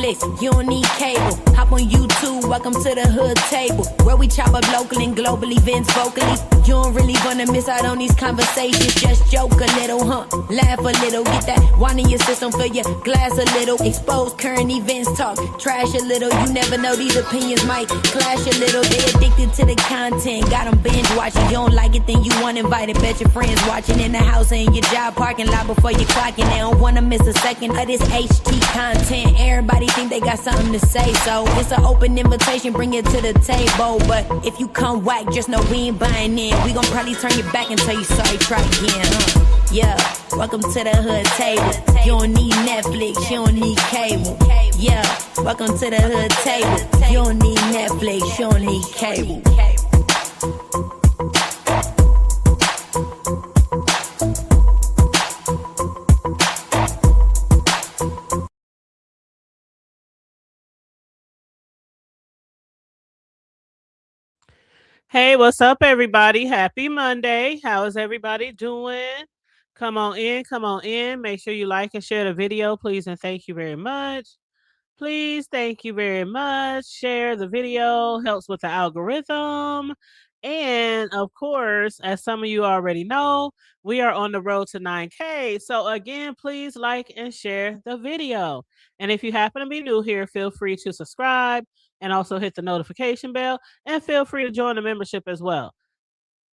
Netflix, you don't need cable. Hop on YouTube, welcome to the hood table, where we chop up local and global events vocally. You don't really wanna miss out on these conversations. Just joke a little, laugh a little, get that wine in your system, fill your glass a little. Expose current events, talk trash a little. You never know, these opinions might clash a little. They addicted to the content, got them binge watching. You don't like it, then you want invited. Bet your friends watching in the house or in your job parking lot before you clocking. They don't wanna miss a second of this HT content. Everybody think they got something to say, so it's an open invitation, bring it to the table. But if you come whack, just know we ain't buying in. We gon' probably turn your back and tell you sorry, try again, Yeah, welcome to the hood table. You don't need Netflix, you don't need cable. Yeah, welcome to the hood table. You don't need Netflix, you don't need cable. Hey, what's up, everybody? Happy Monday. How is everybody doing? Come on in, come on in. Make sure you like and share the video, please, and thank you very much. Please, thank you very much. Share the video, helps with the algorithm. And of course, as some of you already know, we are on the road to 9K. So again, please like and share the video. And if you happen to be new here, feel free to subscribe and also hit the notification bell, and feel free to join the membership as well.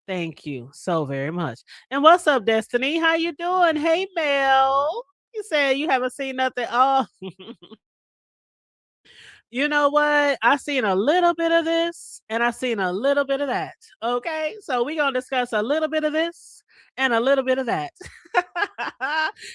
Thank you so very much. And what's up, Destiny? How you doing? Hey, Mel. You said you haven't seen nothing. Oh, you know what? I seen a little bit of this and I seen a little bit of that. Okay. So we're going to discuss a little bit of this and a little bit of that.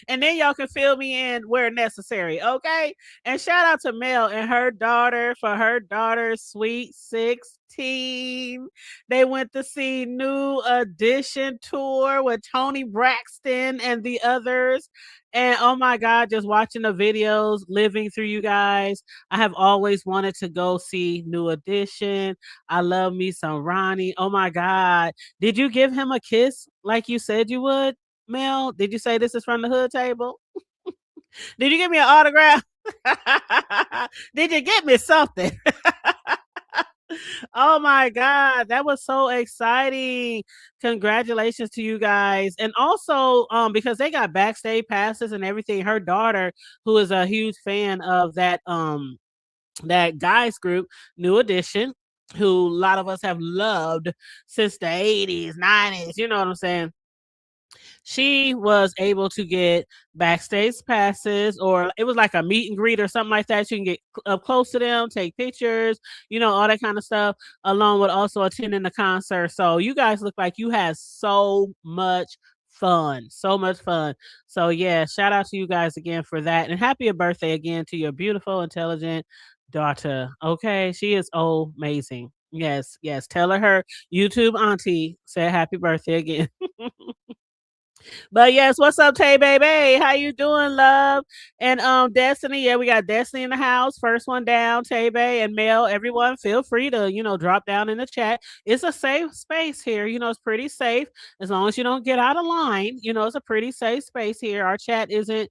And then y'all can fill me in where necessary. Okay. And shout out to Mel and her daughter for her daughter's sweet 16. They went to see New Edition tour with Tony Braxton and the others. And oh my God, just watching the videos, living through you guys. I have always wanted to go see New Edition. I love me some Ronnie. Oh my God. Did you give him a kiss like you said you would, Mel? Did you say this is from the hood table? Did you give me an autograph? Did you get me something? Oh my God, that was so exciting. Congratulations to you guys. And also, because they got backstage passes and everything, her daughter, who is a huge fan of that guys group, New Edition, who a lot of us have loved since the 80s, 90s, you know what I'm saying? She was able to get backstage passes, or it was like a meet and greet or something like that. You can get up close to them, take pictures, all that kind of stuff, along with also attending the concert. So you guys look like you had so much fun. So much fun. So yeah, shout out to you guys again for that. And happy birthday again to your beautiful, intelligent daughter. Okay. She is amazing. Yes, yes. Tell her YouTube auntie said happy birthday again. But yes, what's up, Tay baby? How you doing, love? And Destiny, yeah, we got Destiny in the house. First one down, Tay Bay and Mel. Everyone, feel free to drop down in the chat. It's a safe space here. It's pretty safe as long as you don't get out of line. It's a pretty safe space here. Our chat isn't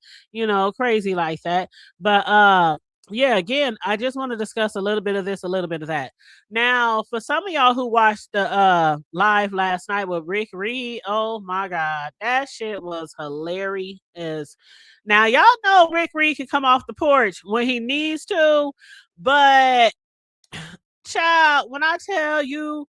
crazy like that. But yeah, again, I just want to discuss a little bit of this, a little bit of that. Now, for some of y'all who watched the live last night with Rick Reed, oh my God, that shit was hilarious. Now, y'all know Rick Reed can come off the porch when he needs to, but child, when I tell you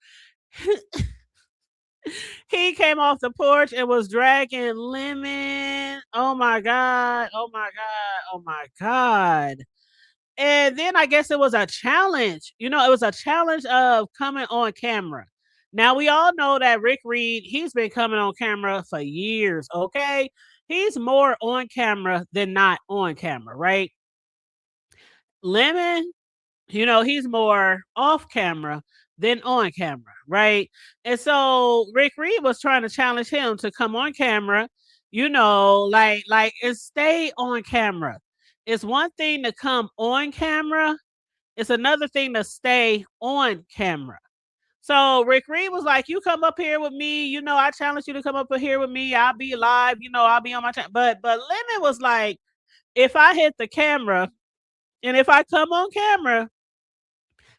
he came off the porch and was dragging Lemon, oh my God, oh my God, oh my God. And then I guess it was a challenge. It was a challenge of coming on camera. Now, we all know that Rick Reed, he's been coming on camera for years, okay? He's more on camera than not on camera, right? Lemon, he's more off camera than on camera, right? And so Rick Reed was trying to challenge him to come on camera, and stay on camera. It's one thing to come on camera. It's another thing to stay on camera. So Rick Reed was like, you come up here with me. I challenge you to come up here with me. I'll be live. I'll be on my channel. But Lemon was like, if I hit the camera, And if I come on camera,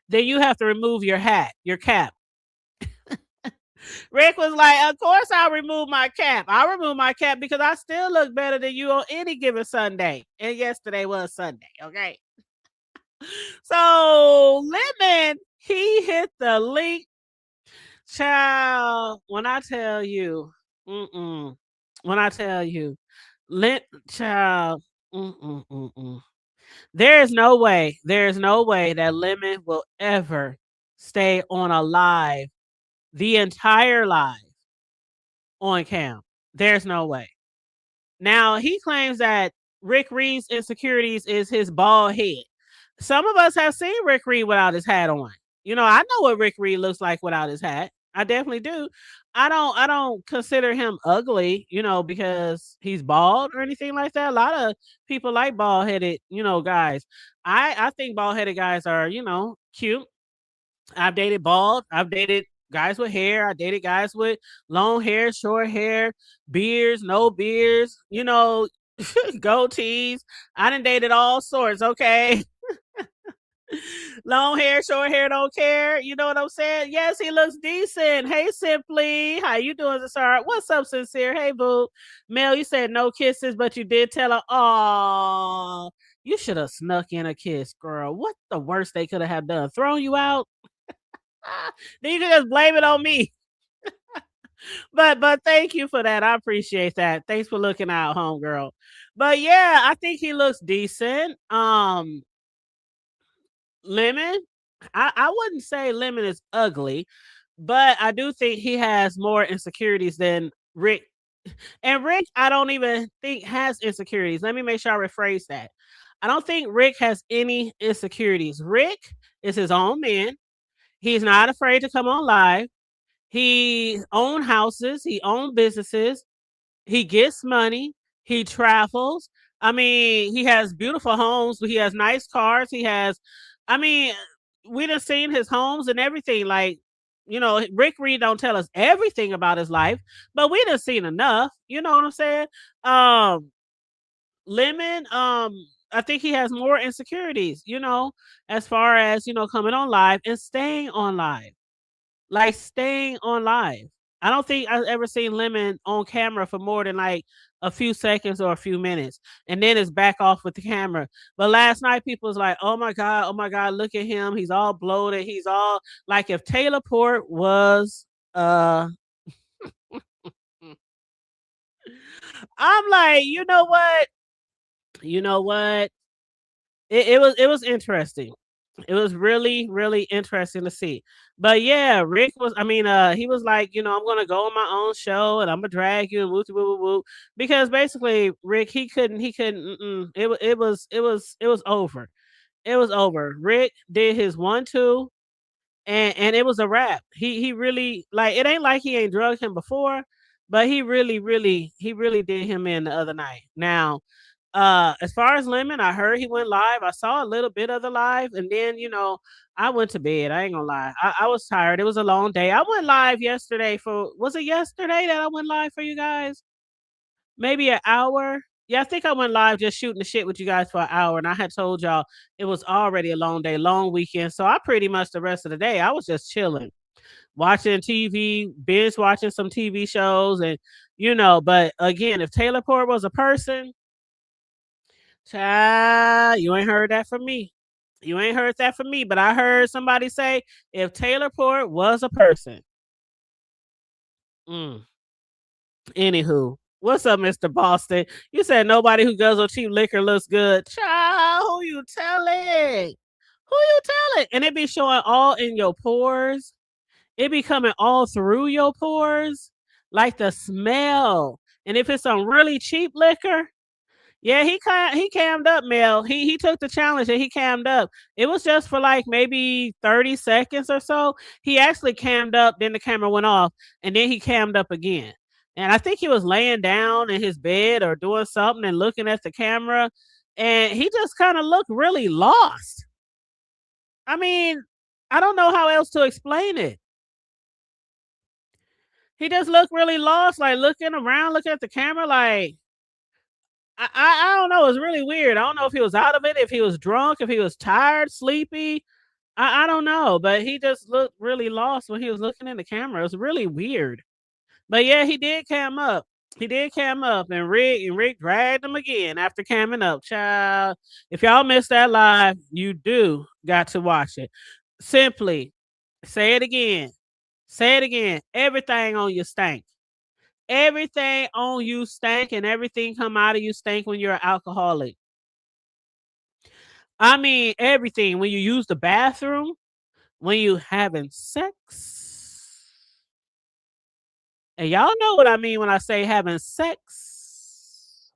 then you have to remove your hat, your cap. Rick was like, of course I'll remove my cap. I'll remove my cap because I still look better than you on any given Sunday. And yesterday was Sunday, okay? So Lemon, he hit the link. Child, when I tell you, when I tell you, child, there is no way that Lemon will ever stay on a live, the entire live on cam. There's no way. Now, he claims that Rick Reed's insecurities is his bald head. Some of us have seen Rick Reed without his hat on. You know, I know what Rick Reed looks like without his hat. I definitely do. I don't consider him ugly, you know, because he's bald or anything like that. A lot of people like bald-headed, you know, guys. I think bald-headed guys are, you know, cute. I've dated bald. I've dated guys with hair. I dated guys with long hair, short hair, beards, no beards, you know, goatees. I done dated all sorts, okay? Long hair, short hair, don't care. You know what I'm saying? Yes, he looks decent. Hey, Simply. How you doing, Zara? What's up, Sincere? Hey, boo. Mel, you said no kisses, but you did tell her, oh, you should have snuck in a kiss, girl. What the worst they could have done? Thrown you out? Then you can just blame it on me. But thank you for that. I appreciate that. Thanks for looking out, homegirl. But yeah, I think he looks decent. Lemon, I wouldn't say Lemon is ugly, but I do think he has more insecurities than Rick. And Rick, I don't even think has insecurities. Let me make sure I rephrase that. I don't think Rick has any insecurities. Rick is his own man. He's not afraid to come on live. He owns houses. He owns businesses. He gets money. He travels. I mean, he has beautiful homes. He has nice cars. He has, I mean, we done seen his homes and everything. Like, you know, Rick Reed don't tell us everything about his life, but we done seen enough. You know what I'm saying? Lemon, I think he has more insecurities, you know, as far as, you know, coming on live and staying on live. Like staying on live. I don't think I've ever seen Lemon on camera for more than like a few seconds or a few minutes, and then it's back off with the camera. But last night, people was like, oh my God, look at him. He's all bloated. He's all like if Taylor Port was I'm like, you know what? You know what? It was interesting. It was really, really interesting to see. But yeah, Rick was, I mean, he was like, you know, I'm gonna go on my own show and I'm gonna drag you and woo woo woo woo. Because basically, Rick, it was over. It was over. Rick did his 1-2 and it was a wrap. He really like it ain't like he ain't drugged him before, but he really did him in the other night. Now, as far as Lemon, I heard he went live. I saw a little bit of the live, and then you know, I went to bed. I ain't gonna lie. I was tired. It was a long day. I went live yesterday for was it yesterday that I went live for you guys? Maybe an hour. Yeah, I think I went live just shooting the shit with you guys for an hour, and I had told y'all it was already a long day, long weekend. So I pretty much the rest of the day I was just chilling, watching TV, binge watching some TV shows, and you know. But again, if Taylor Port was a person, child, you ain't heard that from me. You ain't heard that from me, but I heard somebody say if Taylor Port was a person. Anywho, what's up, Mr. Boston? You said nobody who guzzles cheap liquor looks good. Child, who you telling? Who you telling? And it be showing all in your pores. It be coming all through your pores, like the smell. And if it's some really cheap liquor, yeah, he cammed up, Mel. He took the challenge and he cammed up. It was just for like maybe 30 seconds or so. He actually cammed up, then the camera went off, and then he cammed up again. And I think he was laying down in his bed or doing something and looking at the camera, and he just kind of looked really lost. I mean, I don't know how else to explain it. He just looked really lost, like looking around, looking at the camera, like I don't know. It's really weird. I don't know if he was out of it, if he was drunk, if he was tired, sleepy. I don't know, but he just looked really lost when he was looking in the camera. It was really weird. But yeah, he did cam up. He did cam up, and Rick dragged him again after camming up. Child, if y'all missed that live, you do got to watch it. Simply say it again. Say it again. Everything on you stank. Everything on you stank, and everything come out of you stank when you're an alcoholic. I mean, everything. When you use the bathroom, when you having sex. And y'all know what I mean when I say having sex.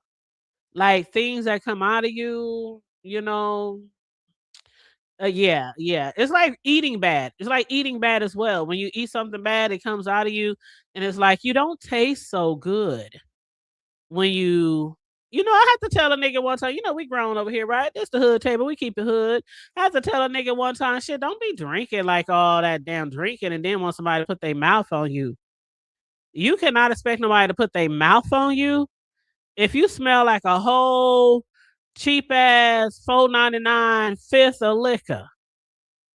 Like things that come out of you, yeah, yeah. It's like eating bad. It's like eating bad as well. When you eat something bad, it comes out of you, and it's like you don't taste so good when I had to tell a nigga one time, we grown over here, right? This the hood table. We keep it hood. I had to tell a nigga one time, shit, don't be drinking like all that damn drinking and then want somebody to put their mouth on you. You cannot expect nobody to put their mouth on you if you smell like a whole cheap ass $4.99 fifth of liquor.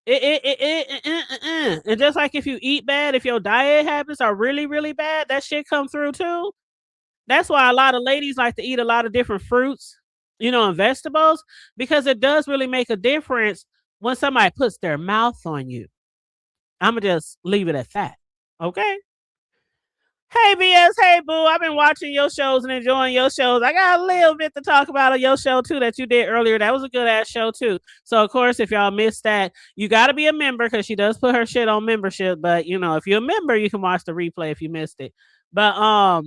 And just like if you eat bad, if your diet habits are really, really bad, that shit come through too. That's why a lot of ladies like to eat a lot of different fruits, and vegetables, because it does really make a difference when somebody puts their mouth on you. I'm going to just leave it at that. Okay? Hey, BS. Hey, boo. I've been watching your shows and enjoying your shows. I got a little bit to talk about on your show, too, that you did earlier. That was a good-ass show, too. So, of course, if y'all missed that, you got to be a member because she does put her shit on membership. But, if you're a member, you can watch the replay if you missed it. But,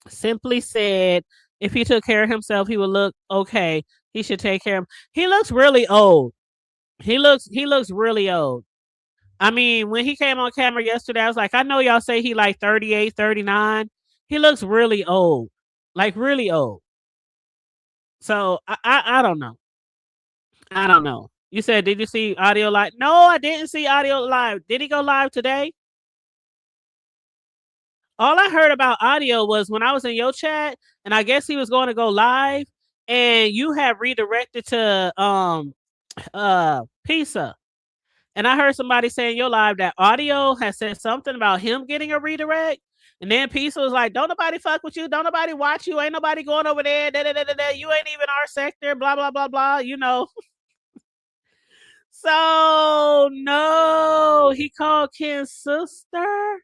simply said, if he took care of himself, he would look okay. He should take care of him. He looks really old. He looks really old. I mean, when he came on camera yesterday, I was like, I know y'all say he like 38, 39. He looks really old. Like really old. So I don't know. I don't know. You said, did you see audio live? No, I didn't see audio live. Did he go live today? All I heard about audio was when I was in your chat, and I guess he was going to go live, and you have redirected to Pizza. And I heard somebody say in your live that audio has said something about him getting a redirect. And then Pizza was like, don't nobody fuck with you. Don't nobody watch you. Ain't nobody going over there. Da, da, da, da, da. You ain't even our sector. Blah, blah, blah, blah. So, no. He called Ken's sister.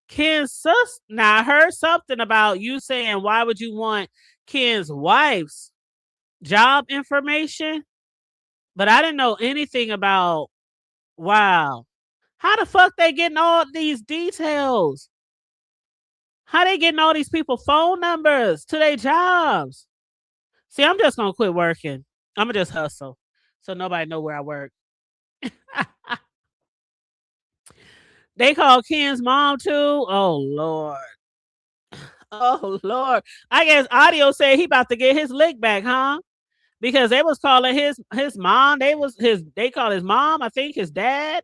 Ken's sister. Now, I heard something about you saying, why would you want Ken's wife's job information? But I didn't know anything about, wow. How the fuck they getting all these details? How they getting all these people phone numbers to their jobs? See, I'm just gonna quit working. I'm gonna just hustle, so nobody know where I work. They called Ken's mom too. Oh Lord. Oh Lord. I guess audio said he about to get his lick back, huh? Because they was calling his mom. They called his mom. I think his dad.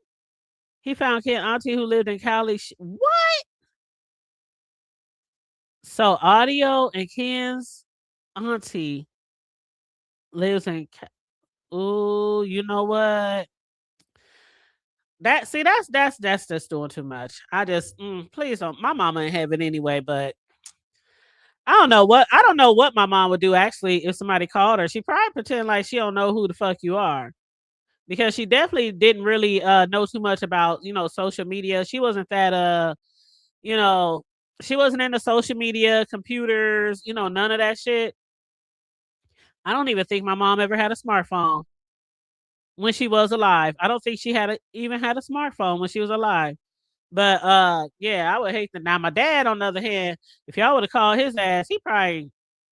He found Ken auntie who lived in Cali. What? So audio and Ken's auntie lives in. Ooh, you know what? That's just doing too much. I just please don't. My mama in heaven anyway, but I don't know what my mom would do actually if somebody called her. She probably pretend like she don't know who the fuck you are. Because she definitely didn't really know too much about, social media. She wasn't that you know, she wasn't into social media, computers, none of that shit. I don't even think my mom ever had a smartphone when she was alive. I don't think she even had a smartphone when she was alive. But yeah, I would hate that. Now my dad, on the other hand, if y'all would have called his ass, he probably,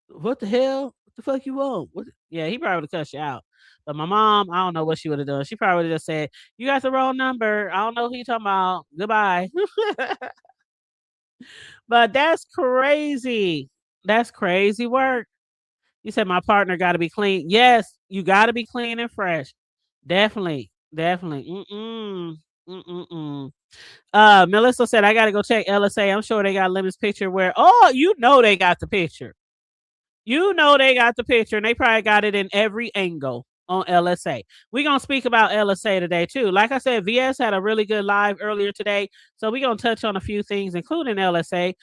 what the hell? What the fuck you want? Yeah, he probably would have cussed you out. But my mom, I don't know what she would have done. She probably would have just said, you got the wrong number. I don't know who you talking about. Goodbye. But that's crazy. That's crazy work. You said my partner got to be clean. Yes, you got to be clean and fresh. Definitely. Definitely. Mm-mm. Mm-mm. Melissa said, I got to go check LSA. I'm sure they got Lemon's picture where, they got the picture. You know they got the picture, and they probably got it in every angle on LSA. We're gonna speak about LSA today too. Like I said, VS had a really good live earlier today, so we're gonna touch on a few things, including LSA.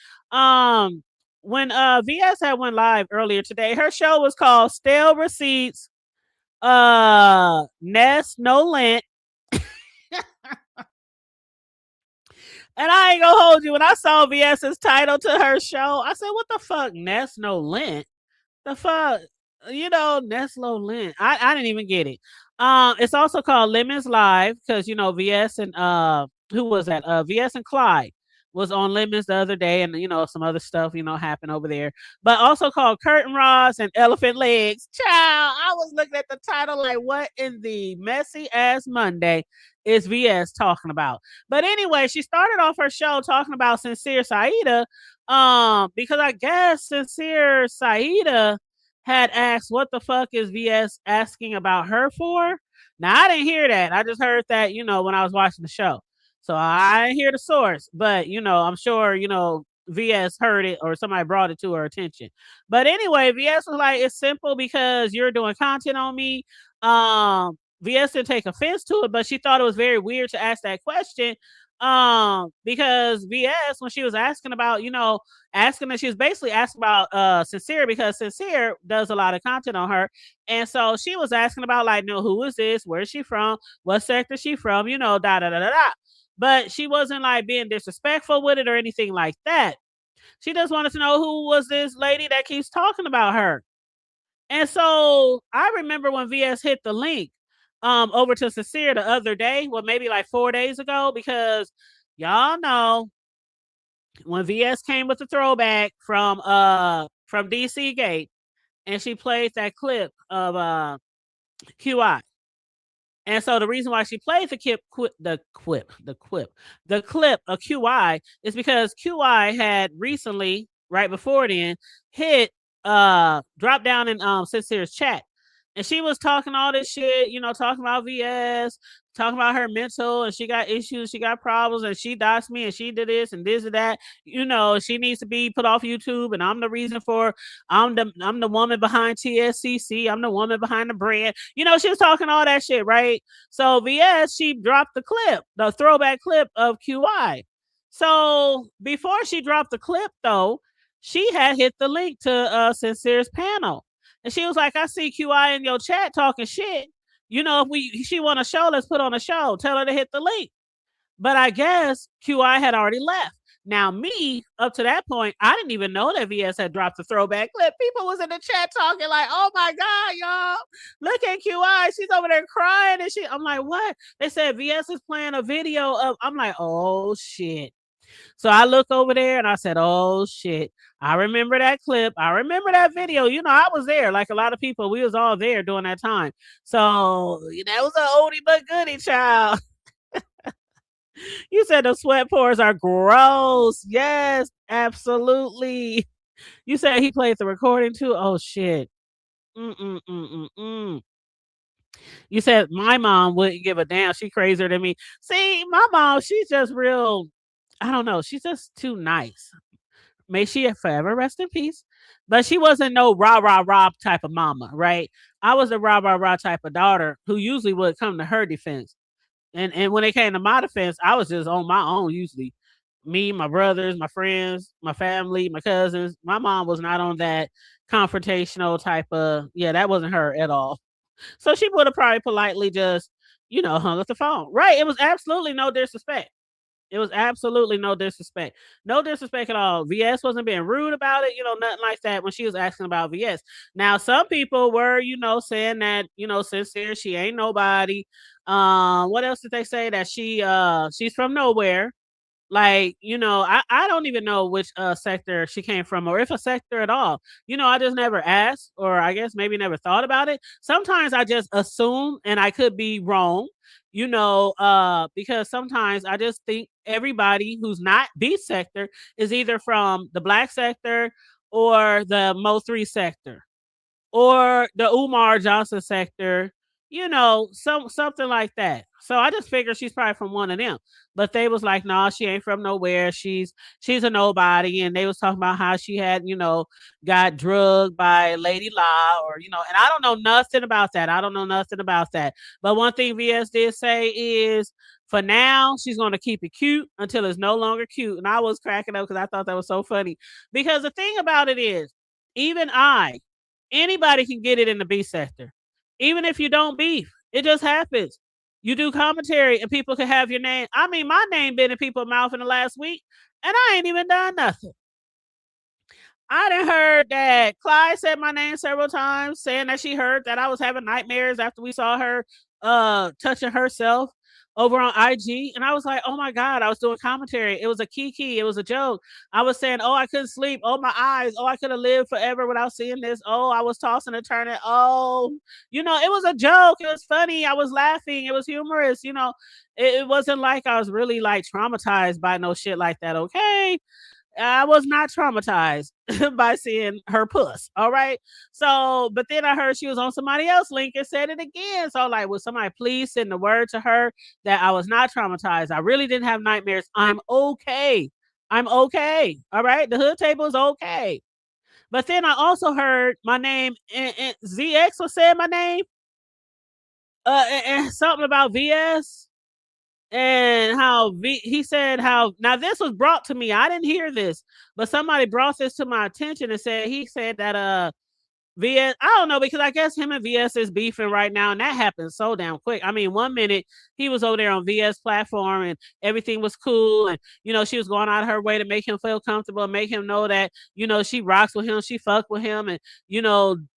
When VS had went live earlier today, her show was called Stale Receipts, Ness No Lint. And I ain't gonna hold you. When I saw VS's title to her show, I said, "What the fuck, Ness No Lint? The fuck, Neslo Lint." I didn't even get it. It's also called Lemons Live because VS and who was that? VS and Clyde was on Lemons the other day, and some other stuff happened over there. But also called Curtain Rods and Elephant Legs. Child, I was looking at the title like, what in the messy ass Monday is VS talking about? But anyway, she started off her show talking about Sincere Saida, because I guess Sincere Saida had asked what the fuck is VS asking about her for. Now I didn't hear that. I just heard that, when I was watching the show. So I didn't hear the source, but I'm sure, VS heard it or somebody brought it to her attention. But anyway, VS was like, it's simple because you're doing content on me. VS didn't take offense to it, but she thought it was very weird to ask that question. Because VS, when she was asking about, asking that, she was basically asking about Sincere, because Sincere does a lot of content on her. And so she was asking about, like, who is this? Where is she from? What sector is she from? Da da da da da. But she wasn't like being disrespectful with it or anything like that. She just wanted to know who was this lady that keeps talking about her. And so I remember when VS hit the link over to Sincere the other day, well, maybe like 4 days ago, because y'all know when VS came with the throwback from DC Gate, and she played that clip of QI. And so the reason why she played the clip of QI is because QI had recently, right before then, hit dropped down in Sincere's chat. And she was talking all this shit, talking about VS, talking about her mental, and she got issues, she got problems, and she doxed me, and she did this and this and that. She needs to be put off YouTube, and I'm the reason for. I'm the woman behind TSCC. I'm the woman behind the brand. She was talking all that shit, right? So VS, she dropped the clip, the throwback clip of QI. So before she dropped the clip, though, she had hit the link to Sincere's panel. And she was like, I see QI in your chat talking shit. If she want a show, let's put on a show. Tell her to hit the link. But I guess QI had already left. Now, me, up to that point, I didn't even know that VS had dropped the throwback clip. People was in the chat talking like, oh my God, y'all, look at QI. She's over there crying and shit. I'm like, what? They said VS is playing a video of, I'm like, oh shit. So I look over there and I said, oh shit. I remember that clip. I remember that video. I was there. Like a lot of people, we was all there during that time. So that was an oldie but goodie, child. You said the sweat pores are gross. Yes, absolutely. You said he played the recording too. Oh shit. Mm-mm-mm-mm-mm. You said my mom wouldn't give a damn. She crazier than me. See, my mom, she's just real. I don't know. She's just too nice. May she forever rest in peace. But she wasn't no rah rah rah type of mama, right? I was a rah rah rah type of daughter who usually would come to her defense. And when it came to my defense, I was just on my own usually. Me, my brothers, my friends, my family, my cousins. My mom was not on that confrontational type of, that wasn't her at all. So she would have probably politely just, hung up the phone. Right. It was absolutely no disrespect. It was absolutely no disrespect. No disrespect at all. VS wasn't being rude about it, nothing like that when she was asking about VS. Now, some people were, saying that, Sincere, she ain't nobody. What else did they say? That she's from nowhere. Like, I don't even know which sector she came from, or if a sector at all. I just never asked, or I guess maybe never thought about it. Sometimes I just assume, and I could be wrong, because sometimes I just think everybody who's not B sector is either from the black sector or the Mo3 sector or the Umar Johnson sector something like that. So I just figured she's probably from one of them. But they was like, "No, she ain't from nowhere. She's a nobody." And they was talking about how she had, got drugged by Lady Law, or and I don't know nothing about that. I don't know nothing about that. But one thing VS did say is, for now, she's going to keep it cute until it's no longer cute. And I was cracking up because I thought that was so funny. Because the thing about it is, even anybody can get it in the B sector. Even if you don't beef, it just happens. You do commentary and people can have your name. I mean, my name been in people's mouth in the last week, and I ain't even done nothing. I done heard that Clyde said my name several times, saying that she heard that I was having nightmares after we saw her touching herself over on IG. And I was like, oh my God, I was doing commentary. It was a kiki. It was a joke. I was saying, oh, I couldn't sleep. Oh, my eyes. Oh, I could have lived forever without seeing this. Oh, I was tossing and turning. Oh, it was a joke. It was funny. I was laughing. It was humorous. It wasn't like I was really like traumatized by no shit like that. Okay. I was not traumatized by seeing her puss. All right. So, but then I heard she was on somebody else's link and said it again. So, like, will somebody please send the word to her that I was not traumatized? I really didn't have nightmares. I'm okay. I'm okay. All right. The hood table is okay. But then I also heard my name, and ZX was saying my name. And something about VS. And how he said how, now this was brought to me. I didn't hear this, but somebody brought this to my attention and he said that VS, I don't know, because I guess him and VS is beefing right now, and that happened so damn quick. I mean, 1 minute he was over there on VS platform and everything was cool, and she was going out of her way to make him feel comfortable and make him know that she rocks with him, she fuck with him, and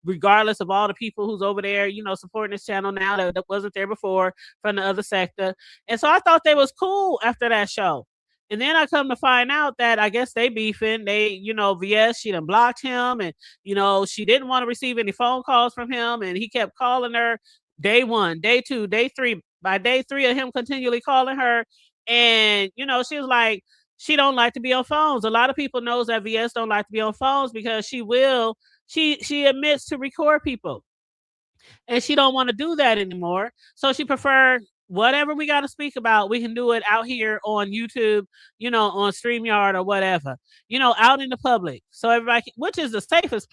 regardless of all the people who's over there supporting this channel now that wasn't there before from the other sector. And so I thought they was cool after that show. And then I come to find out that I guess they beefing. They, VS, she done blocked him, and she didn't want to receive any phone calls from him, and he kept calling her day 1, day 2, day 3. By day 3 of him continually calling her, and she was like, she don't like to be on phones. A lot of people knows that VS don't like to be on phones because she admits to record people, and she don't want to do that anymore. So she prefer whatever we got to speak about, we can do it out here on YouTube, on StreamYard or whatever, out in the public. So everybody, which is the safest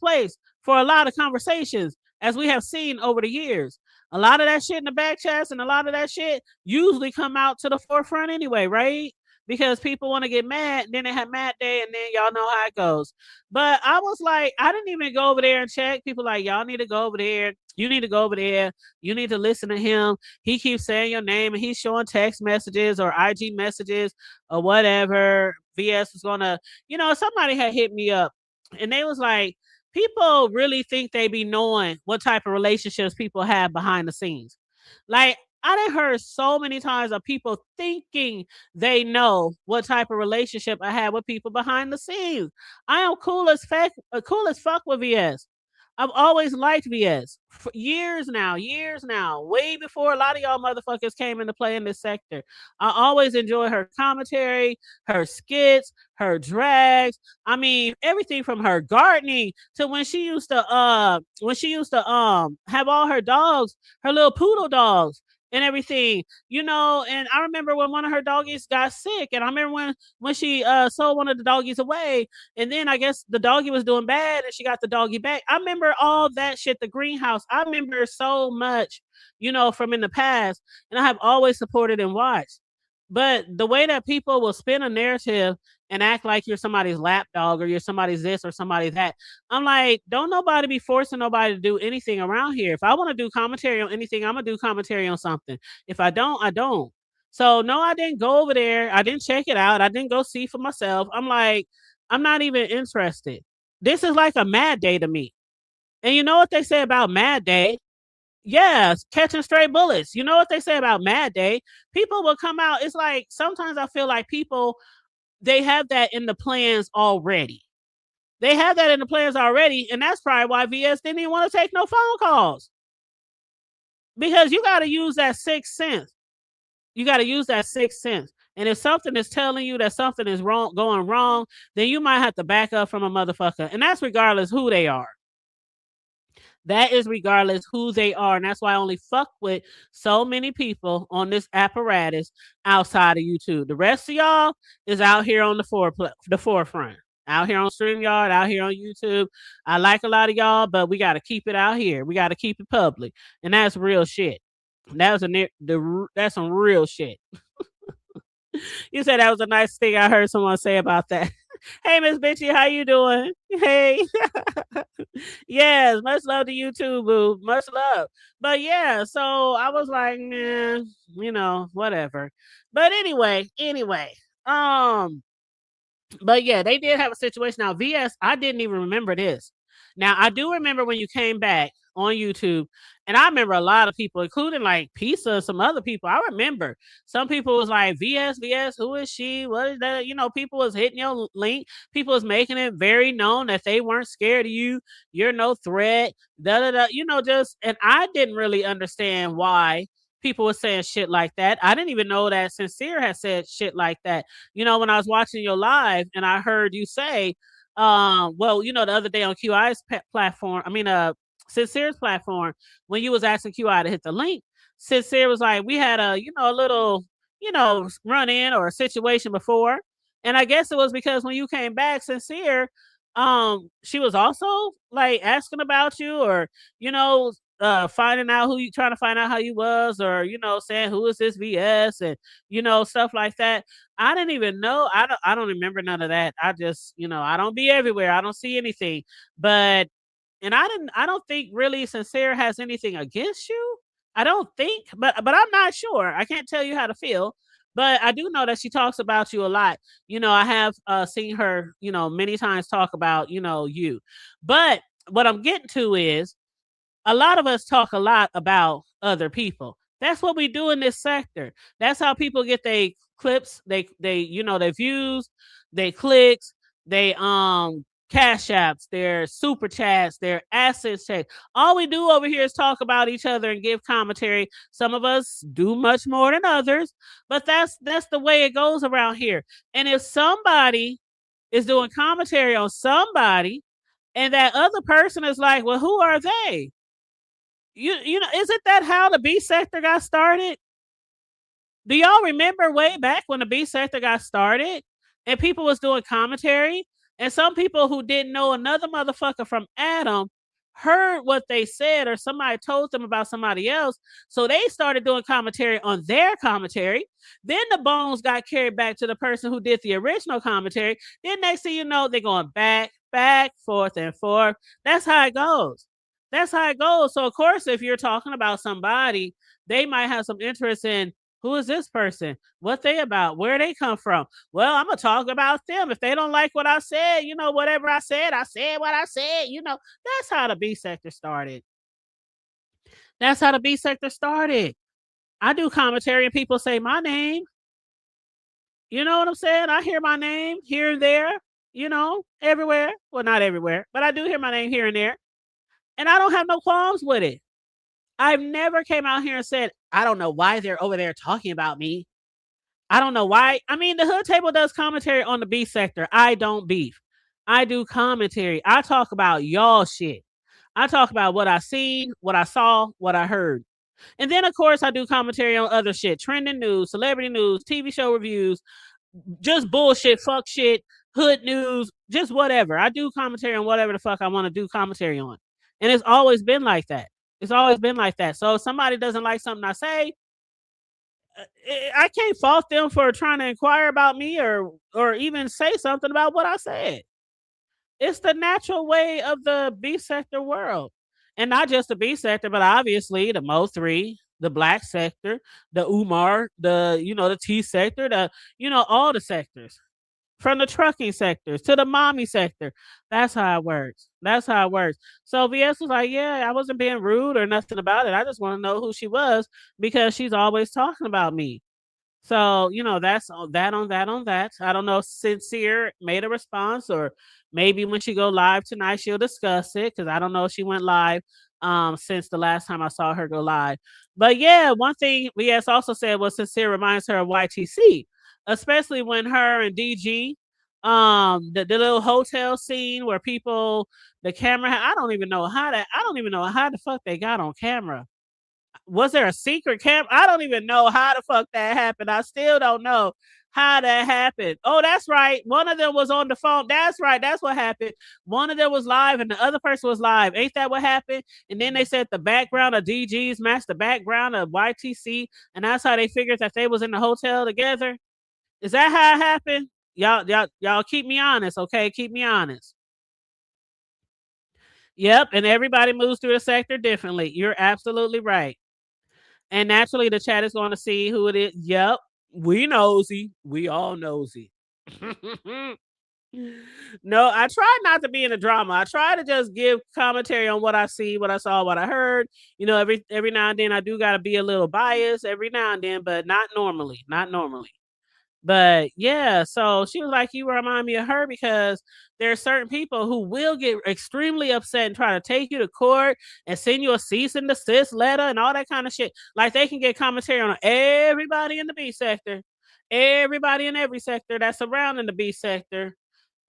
place for a lot of conversations, as we have seen over the years. A lot of that shit in the back chats and a lot of that shit usually come out to the forefront anyway, right? Because people want to get mad, and then they have mad day, and then y'all know how it goes. But I was like, I didn't even go over there and check. People like, y'all need to go over there. You need to go over there. You need to listen to him. He keeps saying your name, and he's showing text messages or IG messages or whatever. VS was gonna, somebody had hit me up, and they was like, people really think they be knowing what type of relationships people have behind the scenes. Like, I done heard so many times of people thinking they know what type of relationship I had with people behind the scenes. I am cool as fuck with VS. I've always liked VS for years now, way before a lot of y'all motherfuckers came into play in this sector. I always enjoy her commentary, her skits, her drags. I mean, everything from her gardening to when she used to have all her dogs, her little poodle dogs and everything, and I remember when one of her doggies got sick, and I remember when she sold one of the doggies away, and then I guess the doggie was doing bad and she got the doggie back. I remember all that shit, the greenhouse. I remember so much, from in the past, and I have always supported and watched. But the way that people will spin a narrative and act like you're somebody's lapdog or you're somebody's this or somebody that, I'm like, don't nobody be forcing nobody to do anything around here. If I want to do commentary on anything, I'm going to do commentary on something. If I don't, I don't. So no, I didn't go over there. I didn't check it out. I didn't go see for myself. I'm like, I'm not even interested. This is like a mad day to me. And you know what they say about mad day? Yes, catching stray bullets. You know what they say about Mad Day? People will come out. It's like sometimes I feel like people, they have that in the plans already. They have that in the plans already, and that's probably why VS didn't even want to take no phone calls. Because you got to use that sixth sense. You got to use that sixth sense. And if something is telling you that something is wrong, going wrong, then you might have to back up from a motherfucker. And that's regardless who they are. That is regardless who they are. And that's why I only fuck with so many people on this apparatus outside of YouTube. The rest of y'all is out here on the forefront. Out here on StreamYard, out here on YouTube. I like a lot of y'all, but we got to keep it out here. We got to keep it public. And that's real shit. That was that's some real shit. You said that was a nice thing I heard someone say about that. Hey, Miss Bitchy, how you doing? Hey. Yes, much love to you too, boo. Much love. But yeah, so I was like, man, whatever. But anyway, um, but yeah, they did have a situation. Now, VS, I didn't even remember this. Now, I do remember when you came back on YouTube, and I remember a lot of people, including like Pizza, some other people. I remember some people was like, VS, who is she? What is that? People was hitting your link. People was making it very known that they weren't scared of you. You're no threat. Da da da. And I didn't really understand why people were saying shit like that. I didn't even know that Sincere had said shit like that. When I was watching your live and I heard you say, the other day on QI's platform, Sincere's platform, when you was asking QI to hit the link, Sincere was like, we had a little, run in or a situation before. And I guess it was because when you came back, Sincere, she was also like asking about you or, finding out trying to find out how you was or, saying who is this VS and, stuff like that. I didn't even know. I don't remember none of that. I just, I don't be everywhere. I don't see anything. But I don't think really Sincere has anything against you. I don't think, but I'm not sure. I can't tell you how to feel. But I do know that she talks about you a lot. I have seen her, many times talk about, you. But what I'm getting to is a lot of us talk a lot about other people. That's what we do in this sector. That's how people get their clips, they their views, their clicks, they cash apps, their super chats, their assets check. All we do over here is talk about each other and give commentary. Some of us do much more than others, but that's the way it goes around here. And if somebody is doing commentary on somebody and that other person is like, well, who are they? Isn't that how the B sector got started? Do y'all remember way back when the B sector got started and people was doing commentary and some people who didn't know another motherfucker from Adam heard what they said or somebody told them about somebody else. So they started doing commentary on their commentary. Then the bones got carried back to the person who did the original commentary. Then next thing you know, they're going back, forth and forth. That's how it goes. That's how it goes. So, of course, if you're talking about somebody, they might have some interest in who is this person? What they about? Where they come from? Well, I'm going to talk about them. If they don't like what I said, whatever I said what I said. That's how the B sector started. That's how the B sector started. I do commentary and people say my name. You know what I'm saying? I hear my name here and there, everywhere. Well, not everywhere, but I do hear my name here and there. And I don't have no qualms with it. I've never came out here and said, I don't know why they're over there talking about me. I don't know why. The Hood Table does commentary on the B sector. I don't beef. I do commentary. I talk about y'all shit. I talk about what I seen, what I saw, what I heard. And then, of course, I do commentary on other shit. Trending news, celebrity news, TV show reviews, just bullshit, fuck shit, hood news, just whatever. I do commentary on whatever the fuck I want to do commentary on. And it's always been like that. It's always been like that. So if somebody doesn't like something I say, I can't fault them for trying to inquire about me or even say something about what I said. It's the natural way of the B sector world. And not just the B sector, but obviously the Mo3, the black sector, the Umar, the T sector, all the sectors. From the trucking sectors to the mommy sector. That's how it works. That's how it works. So VS was like, yeah, I wasn't being rude or nothing about it. I just want to know who she was because she's always talking about me. So, that's that on that. I don't know if Sincere made a response or maybe when she go live tonight, she'll discuss it because I don't know if she went live since the last time I saw her go live. But yeah, one thing VS also said was Sincere reminds her of YTC, especially when her and DG The little hotel scene where people the camera I don't even know how that I don't even know how the fuck they got on camera. Was there a secret camera? I don't even know how the fuck that happened. I still don't know how that happened. Oh, that's right. One of them was on the phone. That's right. That's what happened. One of them was live and the other person was live. Ain't that what happened? And then they said the background of DGs matched the background of YTC, and that's how they figured that they was in the hotel together. Is that how it happened? Y'all keep me honest, okay? Keep me honest. Yep, and everybody moves through the sector differently. You're absolutely right. And naturally, the chat is going to see who it is. Yep, we nosy. We all nosy. No, I try not to be in the drama. I try to just give commentary on what I see, what I saw, what I heard. You know, every now and then I do got to be a little biased every now and then, but not normally. Not normally. But yeah, so she was like, "You remind me of her because there are certain people who will get extremely upset and try to take you to court and send you a cease and desist letter and all that kind of shit. Like they can get commentary on everybody in the B sector, everybody in every sector that's surrounding the B sector.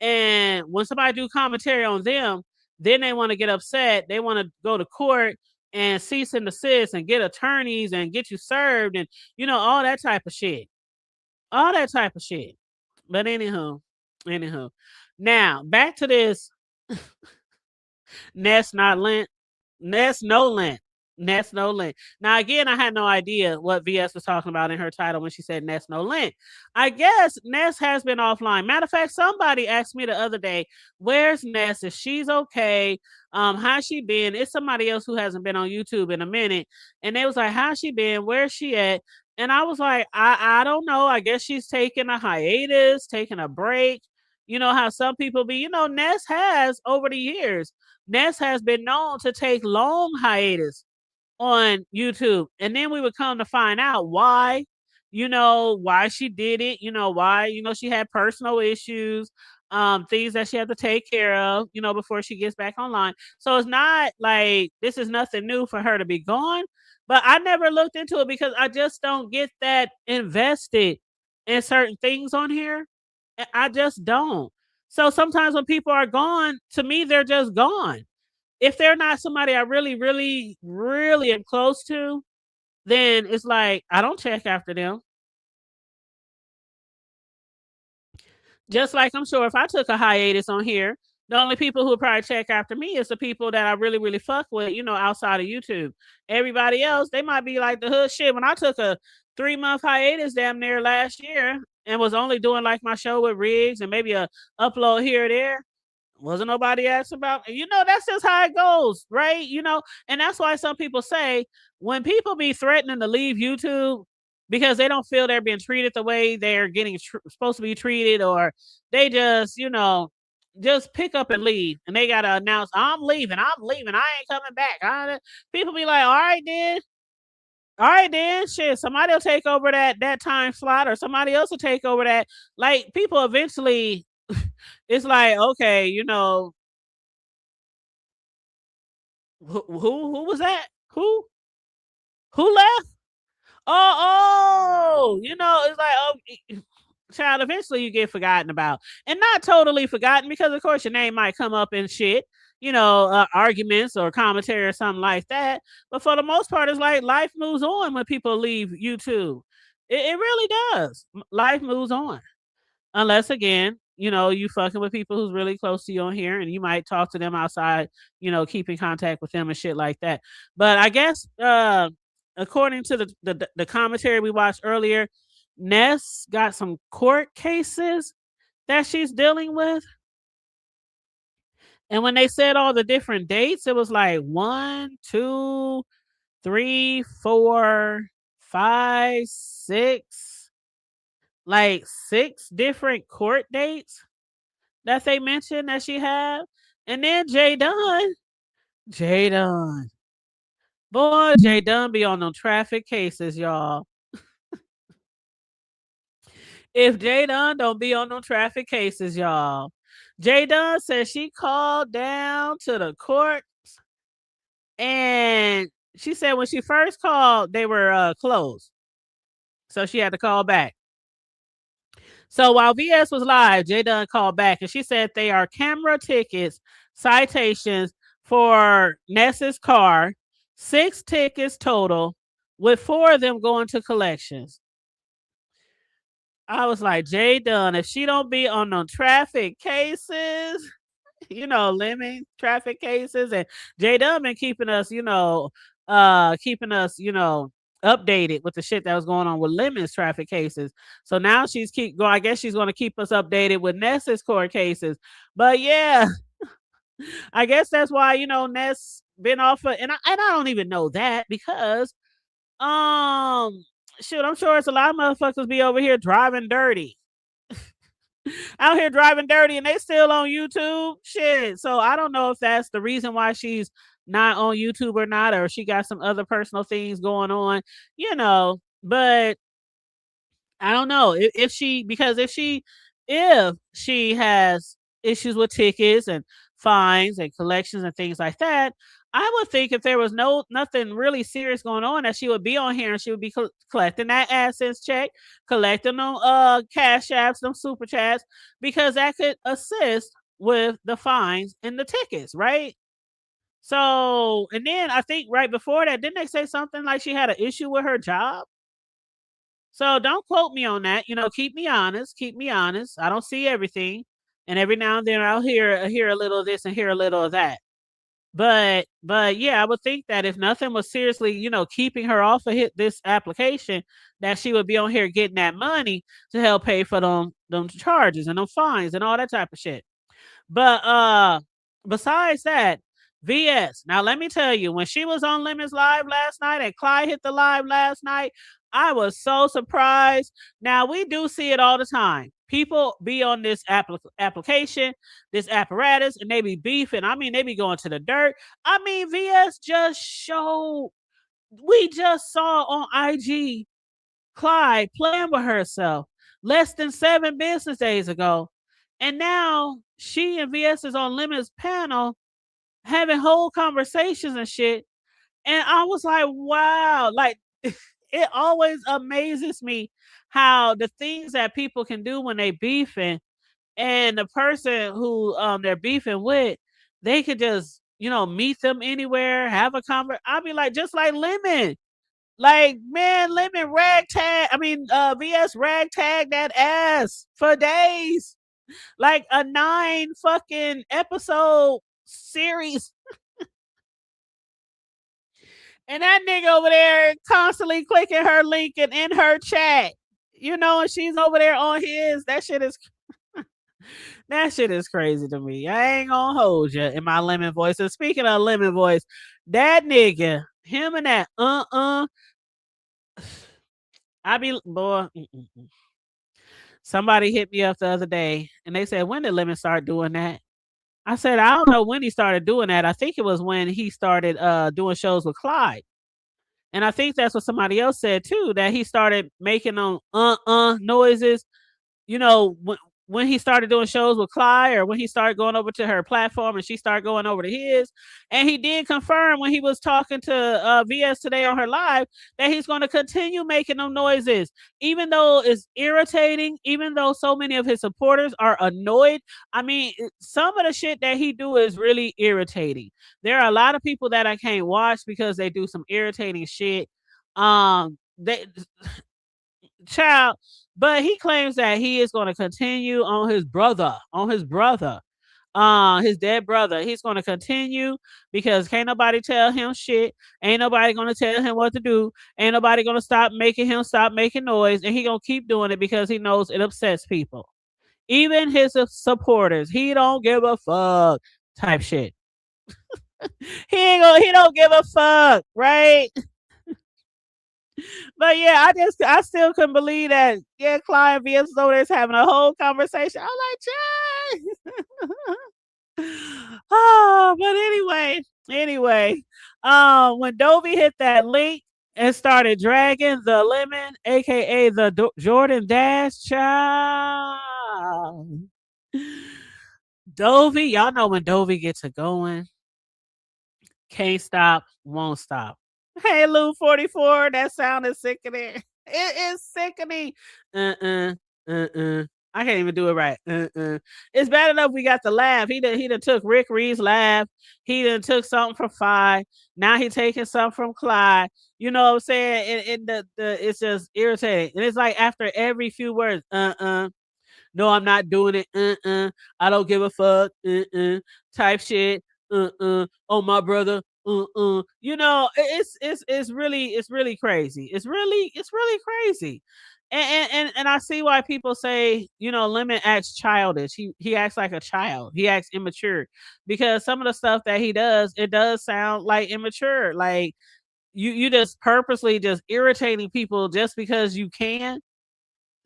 And when somebody do commentary on them, then they want to get upset. They want to go to court and cease and desist and get attorneys and get you served and all that type of shit." All that type of shit. But anywho. Now back to this Ness not lint. Ness no lint. Ness no lint. Now again, I had no idea what VS was talking about in her title when she said Ness no lint. I guess Ness has been offline. Matter of fact, somebody asked me the other day, "Where's Ness? If she's okay, how's she been?" It's somebody else who hasn't been on YouTube in a minute, and they was like, "How's she been? Where's she at?" And I was like, I don't know. I guess she's taking a hiatus, taking a break. You know how some people be. Ness has over the years. Ness has been known to take long hiatus on YouTube. And then we would come to find out why, why she did it, why, she had personal issues, things that she had to take care of, before she gets back online. So it's not like this is nothing new for her to be gone, but I never looked into it because I just don't get that invested in certain things on here. I just don't. So sometimes when people are gone, to me, they're just gone. If they're not somebody I really, really, really am close to, then it's like I don't check after them. Just like I'm sure if I took a hiatus on here, the only people who would probably check after me is the people that I really, really fuck with, outside of YouTube. Everybody else, they might be like the hood shit. When I took a 3-month hiatus damn near last year and was only doing like my show with Riggs and maybe a upload here or there, wasn't nobody asked about that's just how it goes, right? And that's why some people say when people be threatening to leave YouTube because they don't feel they're being treated the way they're getting supposed to be treated, or they just pick up and leave and they gotta announce, I'm leaving, I ain't coming back. People be like, all right then, shit, somebody will take over that time slot, or somebody else will take over that. Like people eventually it's like, okay, who was that? Who left? It's like, oh, child, eventually you get forgotten about. And not totally forgotten because of course your name might come up in shit, arguments or commentary or something like that. But for the most part, it's like life moves on when people leave YouTube. It really does. Life moves on. Unless again, you fucking with people who's really close to you on here and you might talk to them outside, keep in contact with them and shit like that. But I guess according to the commentary we watched earlier, Ness got some court cases that she's dealing with. And when they said all the different dates, it was like 1, 2, 3, 4, 5, 6, like 6 different court dates that they mentioned that she had. And then Jay Dunn. Boy, Jay Dunn be on them traffic cases, y'all. If Jay Dunn don't be on them traffic cases, y'all. Jay Dunn said she called down to the court and she said when she first called, they were closed. So she had to call back. So while VS was live, Jay Dunn called back and she said they are camera tickets, citations for Ness's car, 6 tickets total, with 4 of them going to collections. I was like, Jay Dunn, if she don't be on no traffic cases, lemon traffic cases, and Jay Dunn been keeping us, updated with the shit that was going on with Lemon's traffic cases. So now she's keep going. I guess she's going to keep us updated with Ness's court cases. But yeah, I guess that's why Ness been off of, and I don't even know that because shoot, I'm sure it's a lot of motherfuckers be over here driving dirty. Out here driving dirty and they still on YouTube. Shit. So I don't know if that's the reason why she's not on YouTube or not, or she got some other personal things going on, but I don't know if she, because if she has issues with tickets and fines and collections and things like that, I would think if there was nothing really serious going on, that she would be on here and she would be collecting that AdSense check, collecting them cash apps, them super chats, because that could assist with the fines and the tickets, right? So, and then I think right before that, didn't they say something like she had an issue with her job? So don't quote me on that. Keep me honest. Keep me honest. I don't see everything, and every now and then I'll hear a little of this and hear a little of that. But yeah, I would think that if nothing was seriously, keeping her off of this application, that she would be on here getting that money to help pay for them charges and them fines and all that type of shit. But besides that, VS. Now let me tell you, when she was on Lemon's live last night and Clyde hit the live last night, I was so surprised. Now we do see it all the time. People be on this application, this apparatus, and they be beefing. I mean, they be going to the dirt. I mean, VS just showed. We just saw on IG Clyde playing with herself less than 7 business days ago. And now she and VS is on Lemon's panel having whole conversations and shit. And I was like, wow, like it always amazes me how the things that people can do when they beefing, and the person who they're beefing with, they could just, meet them anywhere, have a conversation. I'll be like, just like Lemon. Like, man, Lemon VS ragtag that ass for days. Like a 9 fucking episode series. And that nigga over there constantly clicking her link and in her chat. And she's over there on his. That shit is crazy to me. I ain't gonna hold you in my Lemon voice. And speaking of Lemon voice, that nigga, him and that I be boy. Somebody hit me up the other day and they said, when did Lemon start doing that? I said, I don't know when he started doing that. I think it was when he started doing shows with Clyde. And I think that's what somebody else said too, that he started making them noises, when he started doing shows with Clyde, or when he started going over to her platform and she started going over to his. And he did confirm when he was talking to VS today on her live that he's going to continue making them noises, even though it's irritating, even though so many of his supporters are annoyed. I mean, some of the shit that he do is really irritating. There are a lot of people that I can't watch because they do some irritating shit. They child, but he claims that he is going to continue on his brother, his dead brother. He's going to continue because can't nobody tell him shit. Ain't nobody going to tell him what to do. Ain't nobody going to stop making noise, and he going to keep doing it because he knows it upsets people, even his supporters. He don't give a fuck type shit. He don't give a fuck, right? But yeah, I still couldn't believe that. Yeah, Clyde and VS over there having a whole conversation. I'm like, Jay. Oh, but anyway, when Dovey hit that link and started dragging the Lemon, aka the Jordan Dash child. Dovey, y'all know when Dovey gets it going, can't stop, won't stop. Hey, Lou 44, that sound is sickening. It is sickening. I can't even do it right. It's bad enough we got the laugh. He done took Rick Reed's laugh. He done took something from Phi. Now he taking something from Clyde. You know what I'm saying? And the it's just irritating. And it's like after every few words, no, I'm not doing it. I don't give a fuck. Type shit. Oh my brother. You know, it's really crazy. It's really crazy. And I see why people say, you know, Lemon acts childish. He acts like a child. He acts immature because some of the stuff that he does, it does sound like immature. Like you just purposely just irritating people just because you can,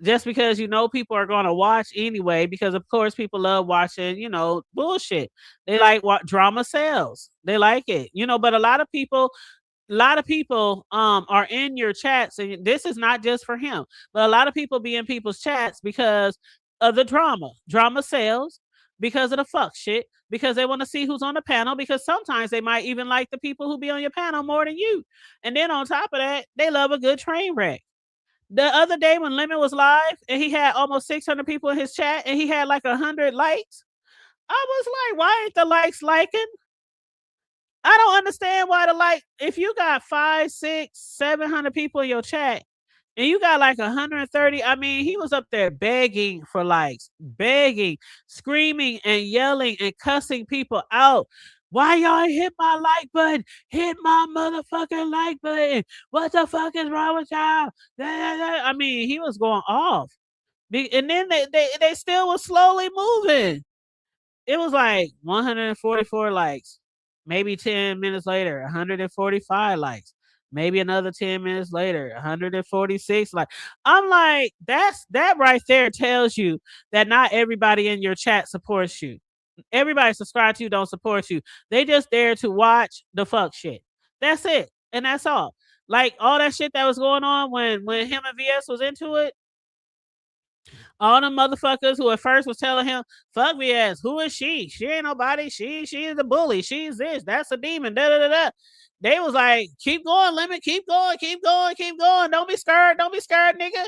just because you know people are going to watch anyway, because of course people love watching, you know, bullshit. They like what drama sells. They like it, you know. But a lot of people are in your chats, and this is not just for him, but a lot of people be in people's chats because of the drama sells, because of the fuck shit, because they want to see who's on the panel, because sometimes they might even like the people who be on your panel more than you. And then on top of that, they love a good train wreck. The other day when Lemon was live and he had almost 600 people in his chat and he had like 100 likes, I was like, why ain't the likes liking? I don't understand why if you got 5, 6, 700 people in your chat and you got like 130, I mean, he was up there begging for likes, begging, screaming and yelling and cussing people out. Why y'all ain't hit my like button? Hit my motherfucking like button. What the fuck is wrong with y'all? I mean, he was going off. And then they still was slowly moving. It was like 144 likes. Maybe 10 minutes later, 145 likes. Maybe another 10 minutes later, 146 likes. I'm like, that right there tells you that not everybody in your chat supports you. Everybody subscribed to you don't support you. They just there to watch the fuck shit. That's it. And that's all. Like all that shit that was going on when him and VS was into it, all the motherfuckers who at first was telling him, fuck VS, who is she? She ain't nobody. She is the bully. She's this. That's a demon. Da da da da. They was like, keep going, Lemon, keep going, keep going, keep going. Don't be scared. Don't be scared, nigga.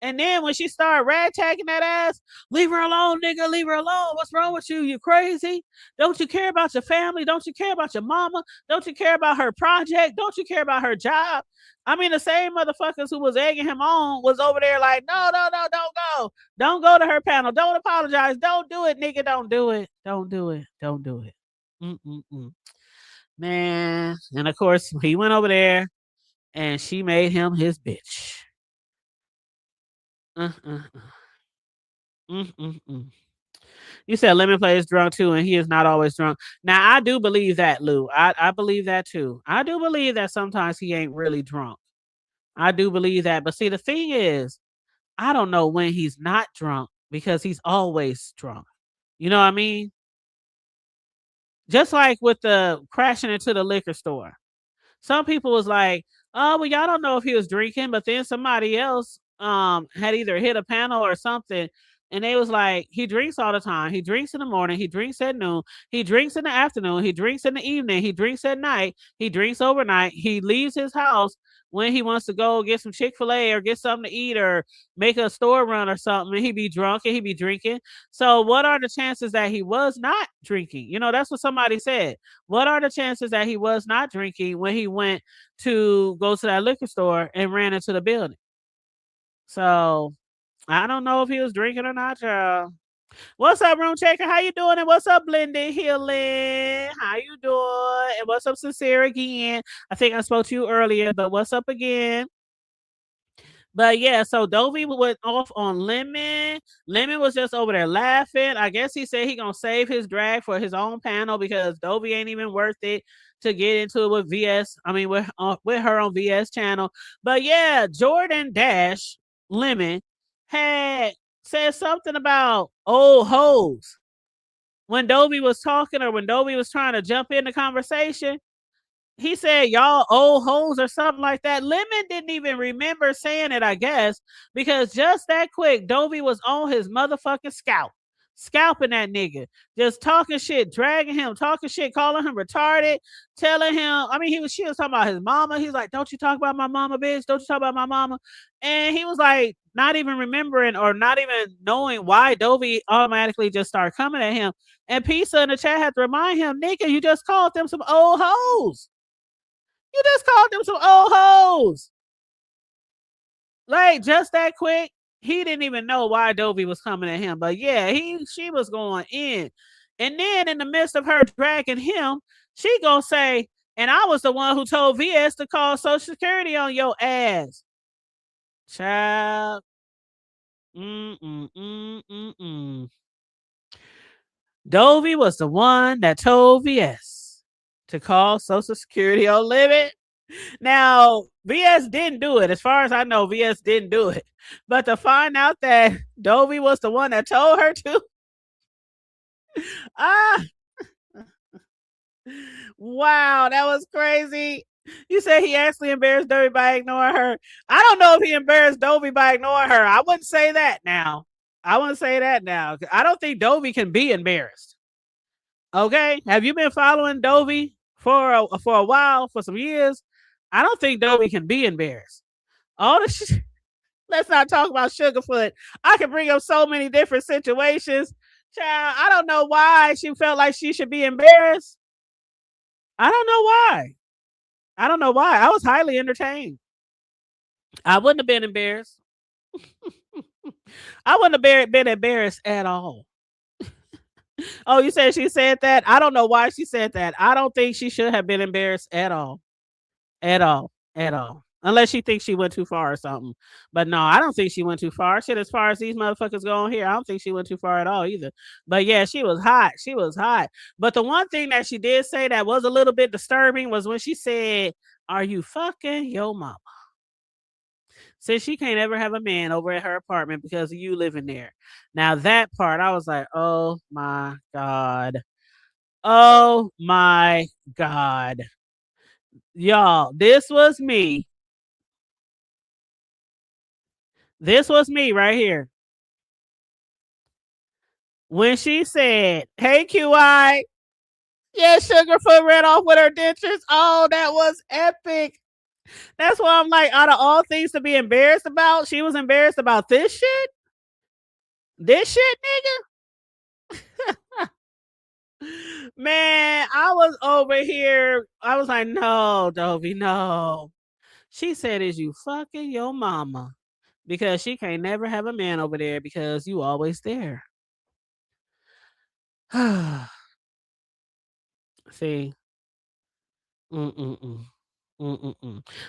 And then when she started rag tagging that ass, leave her alone, nigga, leave her alone. What's wrong with you? You crazy? Don't you care about your family? Don't you care about your mama? Don't you care about her project? Don't you care about her job? I mean, the same motherfuckers who was egging him on was over there like, no, don't go. Don't go to her panel. Don't apologize. Don't do it, nigga. Don't do it. Don't do it. Don't do it. Man. And of course, he went over there and she made him his bitch. You said Lemon plays drunk too, and he is not always drunk. Now, I do believe that, Lou. I believe that too. I do believe that sometimes he ain't really drunk. I do believe that. But see, the thing is, I don't know when he's not drunk because he's always drunk. You know what I mean? Just like with the crashing into the liquor store. Some people was like, oh, well, y'all don't know if he was drinking, but then somebody else had either hit a panel or something, and they was like, he drinks all the time. He drinks in the morning, he drinks at noon, he drinks in the afternoon, he drinks in the evening, he drinks at night, he drinks overnight, he leaves his house when he wants to go get some Chick-fil-A or get something to eat or make a store run or something, and he be drunk and he be drinking. So what are the chances that he was not drinking? You know, that's what somebody said. What are the chances that he was not drinking when he went to go to that liquor store and ran into the building? So I don't know if he was drinking or not, y'all. What's up, Room Checker? How you doing? And what's up, Blended Healing? How you doing? And what's up, Sincere again? I think I spoke to you earlier, but what's up again? But yeah, so Dovey went off on Lemon. Lemon was just over there laughing. I guess he said he gonna save his drag for his own panel because Dovey ain't even worth it to get into it with VS. I mean, with her on VS channel. But yeah, Jordan Dash Lemon had said something about old hoes when Dovey was talking or when Dovey was trying to jump in the conversation. He said, y'all old hoes or something like that. Lemon didn't even remember saying it, I guess, because just that quick, Dovey was on his motherfucking scalping that nigga, just talking shit, dragging him, talking shit, calling him retarded, telling him, I mean, she was talking about his mama. He's like, don't you talk about my mama, bitch. Don't you talk about my mama. And he was like, not even remembering or not even knowing why Dovey automatically just started coming at him. And Pizza in the chat had to remind him, nigga, you just called them some old hoes. You just called them some old hoes. Like, just that quick. He didn't even know why Dovey was coming at him. But yeah, she was going in. And then in the midst of her dragging him, she gonna say, and I was the one who told VS to call Social Security on your ass. Child. Dovey was the one that told VS to call Social Security on limit. Now, VS didn't do it. As far as I know, VS didn't do it. But to find out that Dovey was the one that told her to, wow, that was crazy. You said he actually embarrassed Dovey by ignoring her. I don't know if he embarrassed Dovey by ignoring her. I wouldn't say that now. I don't think Dovey can be embarrassed. Okay? Have you been following Dovey for a while, for some years? I don't think Dovey can be embarrassed. All the let's not talk about Sugarfoot. I can bring up so many different situations. Child, I don't know why she felt like she should be embarrassed. I don't know why. I was highly entertained. I wouldn't have been embarrassed. I wouldn't have been embarrassed at all. Oh, you said she said that? I don't know why she said that. I don't think she should have been embarrassed at all. At all. Unless she thinks she went too far or something. But no, I don't think she went too far. Shit, as far as these motherfuckers go on here, I don't think she went too far at all either. But yeah, she was hot. But the one thing that she did say that was a little bit disturbing was when she said, "Are you fucking your mama?" Since she can't ever have a man over at her apartment because of you living there. Now that part, I was like, oh my God. Oh my God. Y'all, this was me. This was me right here. When she said, hey, QI. Yeah, Sugarfoot ran off with her dentures. Oh, that was epic. That's why I'm like, out of all things to be embarrassed about, she was embarrassed about this shit? This shit, nigga? Man, I was over here. I was like, no, Dovey, no. She said, is you fucking your mama? Because she can't never have a man over there because you always there. See?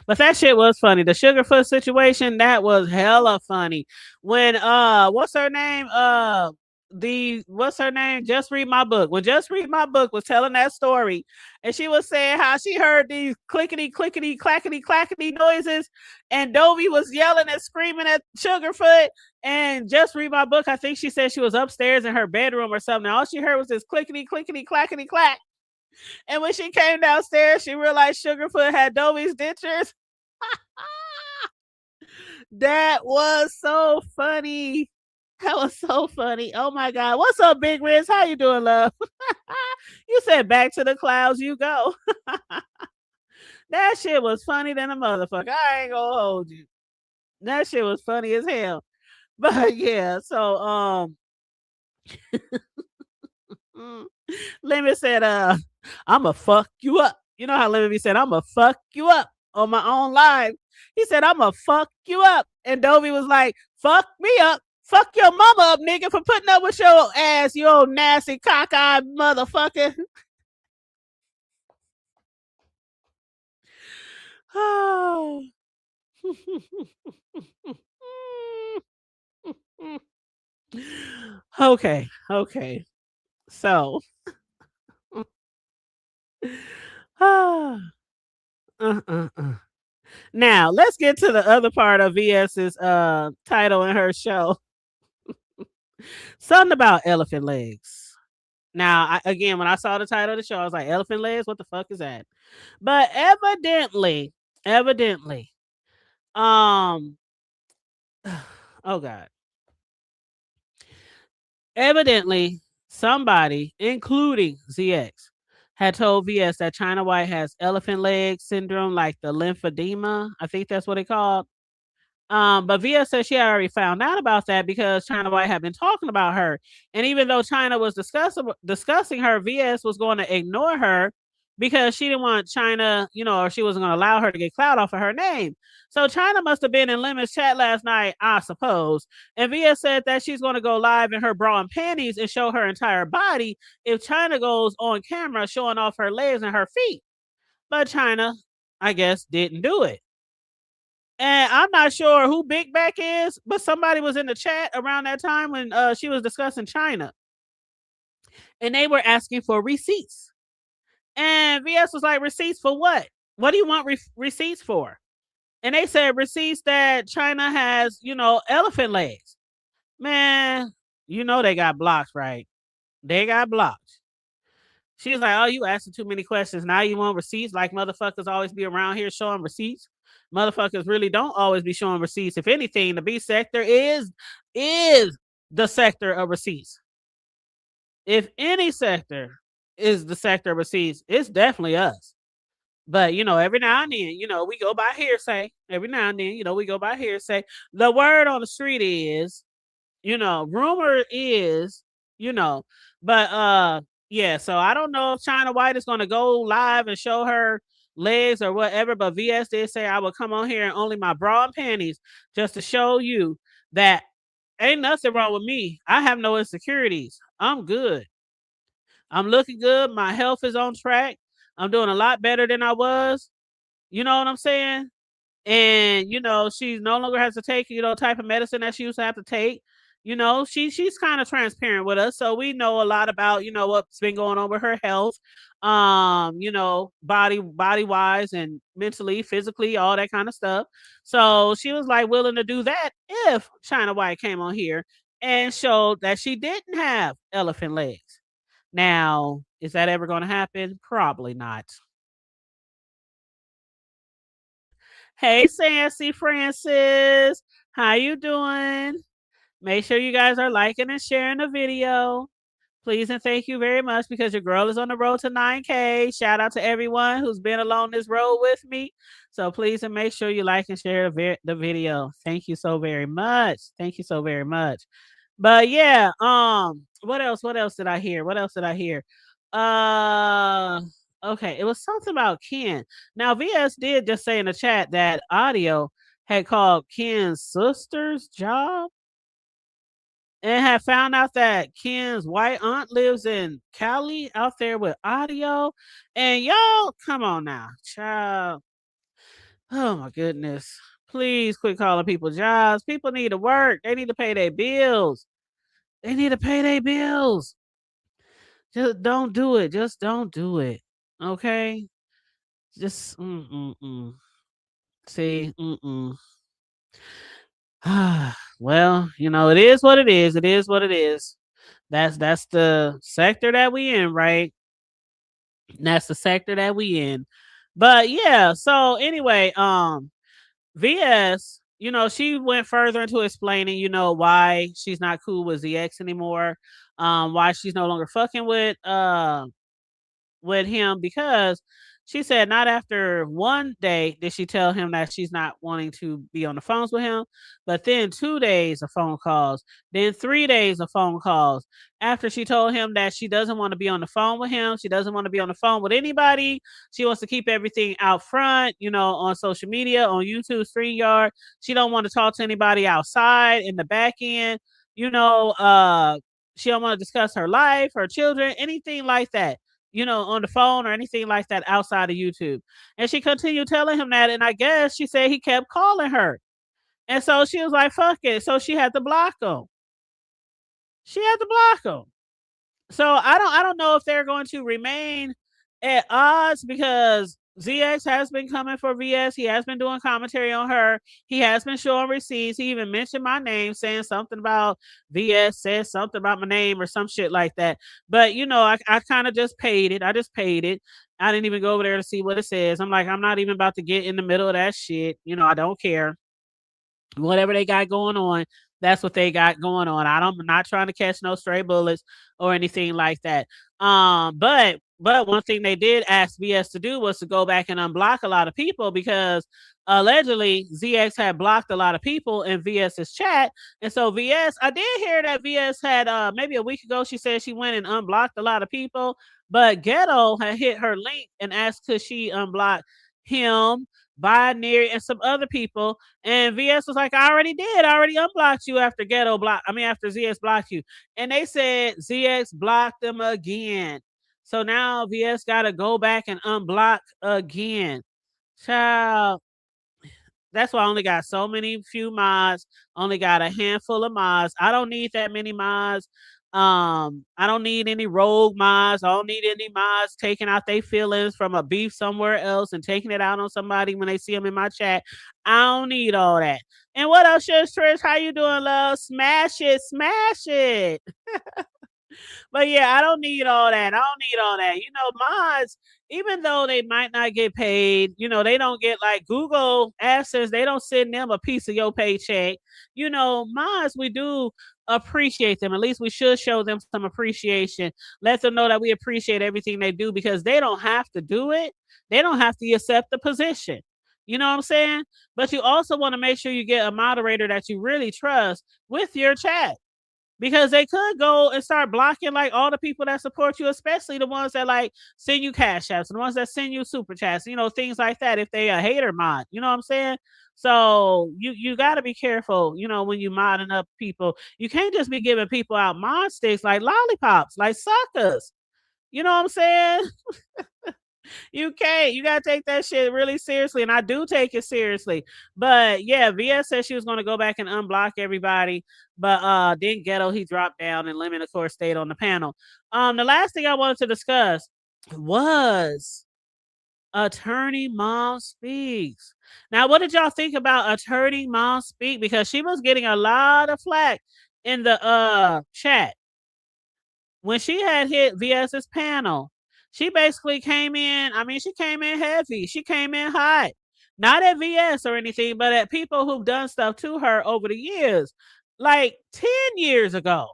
But that shit was funny. The Sugarfoot situation, that was hella funny. When what's her name? Just Read My Book. When Just Read My Book was telling that story, and she was saying how she heard these clickety clickety clackety clackety noises, and Dovey was yelling and screaming at Sugarfoot. And Just Read My Book, I think she said she was upstairs in her bedroom or something. All she heard was this clickety clickety clackety clack. And when she came downstairs, she realized Sugarfoot had Dovey's dentures. That was so funny. Oh my God. What's up, Big Riz? How you doing, love? You said back to the clouds you go. That shit was funny than a motherfucker. I ain't gonna hold you. That shit was funny as hell. But yeah, so Lemon said, I'ma fuck you up. You know how Lemon said, I'ma fuck you up on my own live. He said, I'ma fuck you up. And Dovey was like, fuck me up. Fuck your mama up, nigga, for putting up with your ass, you old nasty cockeyed motherfucker. Oh. Okay. So now let's get to the other part of VS's title in her show. Something about elephant legs. Now, again, when I saw the title of the show, I was like, elephant legs? What the fuck is that? But evidently, oh God. Evidently, somebody, including ZX, had told VS that China White has elephant leg syndrome, like the lymphedema. I think that's what it called. But VS said she had already found out about that because China White had been talking about her. And even though China was discussing her, VS was going to ignore her because she didn't want China, or she wasn't going to allow her to get clout off of her name. So China must have been in Lemon's chat last night, I suppose. And VS said that she's going to go live in her bra and panties and show her entire body if China goes on camera showing off her legs and her feet. But China, I guess, didn't do it. And I'm not sure who Big Back is, but somebody was in the chat around that time when she was discussing China. And they were asking for receipts. And VS was like, receipts for what? What do you want receipts for? And they said receipts that China has, elephant legs. Man, they got blocked, right? They got blocked. She's like, oh, you asking too many questions. Now you want receipts? Like motherfuckers always be around here showing receipts. Motherfuckers really don't always be showing receipts. If anything, the B sector is the sector of receipts. If any sector is the sector of receipts, it's definitely us. But every now and then, we go by hearsay. Every now and then, we go by hearsay. The word on the street is, rumor is, but yeah, so I don't know if China White is going to go live and show her legs or whatever, but VS did say I will come on here in only my bra and panties just to show you that ain't nothing wrong with me. I have no insecurities. I'm good. I'm looking good. My health is on track. I'm doing a lot better than I was. You know what I'm saying? And, she no longer has to take, type of medicine that she used to have to take. She's kind of transparent with us. So we know a lot about, what's been going on with her health, body wise and mentally, physically, all that kind of stuff. So she was like willing to do that if China White came on here and showed that she didn't have elephant legs. Now, is that ever going to happen? Probably not. Hey, Sassy Francis. How you doing? Make sure you guys are liking and sharing the video. Please and thank you very much because your girl is on the road to 9K. Shout out to everyone who's been along this road with me. So please and make sure you like and share the video. Thank you so very much. Thank you so very much. But yeah, what else? What else did I hear? What else did I hear? Okay, it was something about Ken. Now VS did just say in the chat that Audio had called Ken's sister's job and had found out that Ken's white aunt lives in Cali out there with Audio. And y'all, come on now, child. Oh my goodness. Please quit calling people jobs. People need to work. They need to pay their bills. They need to pay their bills. Just don't do it. Just don't do it. Okay? Just See, well, it is what it is. It is what it is. That's the sector that we in, right? That's the sector that we in. But yeah, so anyway, VS, she went further into explaining, why she's not cool with ZX anymore, why she's no longer fucking with him because she said not after one day did she tell him that she's not wanting to be on the phones with him, but then 2 days of phone calls, then 3 days of phone calls. After she told him that she doesn't want to be on the phone with him, she doesn't want to be on the phone with anybody. She wants to keep everything out front, on social media, on YouTube, StreamYard. She don't want to talk to anybody outside in the back end. She don't want to discuss her life, her children, anything like that. On the phone or anything like that outside of YouTube. And she continued telling him that. And I guess she said he kept calling her. And so she was like, fuck it. So she had to block him. So I don't know if they're going to remain at odds because ZX has been coming for VS. He has been doing commentary on her. He has been showing receipts. He even mentioned my name, saying something about VS said something about my name or some shit like that. But I kind of just paid it. I just paid it. I didn't even go over there to see what it says. I'm like, I'm not even about to get in the middle of that shit. I don't care. Whatever they got going on, that's what they got going on. I'm not trying to catch no stray bullets or anything like that. But But one thing they did ask VS to do was to go back and unblock a lot of people because allegedly ZX had blocked a lot of people in VS's chat. And so VS, I did hear that VS had maybe a week ago, she said she went and unblocked a lot of people, but Ghetto had hit her link and asked could she unblock him, Binary, and some other people. And VS was like, I already did. I already unblocked you after after ZX blocked you. And they said ZX blocked them again. So now VS got to go back and unblock again. Child, that's why I only got so many few mods. Only got a handful of mods. I don't need that many mods. I don't need any rogue mods. I don't need any mods taking out their feelings from a beef somewhere else and taking it out on somebody when they see them in my chat. I don't need all that. And what else, Trish? How you doing, love? Smash it, smash it. But yeah, I don't need all that. I don't need all that. Mods, even though they might not get paid, they don't get like Google AdSense, they don't send them a piece of your paycheck. Mods, we do appreciate them. At least we should show them some appreciation. Let them know that we appreciate everything they do because they don't have to do it. They don't have to accept the position. You know what I'm saying? But you also want to make sure you get a moderator that you really trust with your chat. Because they could go and start blocking like all the people that support you, especially the ones that like send you cash apps, and the ones that send you super chats, things like that. If they a hater mod, you know what I'm saying? So you got to be careful, when you modding up people. You can't just be giving people out mod sticks like lollipops, like suckers. You know what I'm saying? You can't. You gotta take that shit really seriously, and I do take it seriously. But yeah, VS said she was gonna go back and unblock everybody, but then Ghetto he dropped down, and Lemon of course stayed on the panel. The last thing I wanted to discuss was Attorney Mom Speaks. Now, what did y'all think about Attorney Mom Speak? Because she was getting a lot of flack in the chat when she had hit VS's panel. She basically came in. I mean, she came in heavy. She came in hot. Not at VS or anything, but at people who've done stuff to her over the years, like 10 years ago.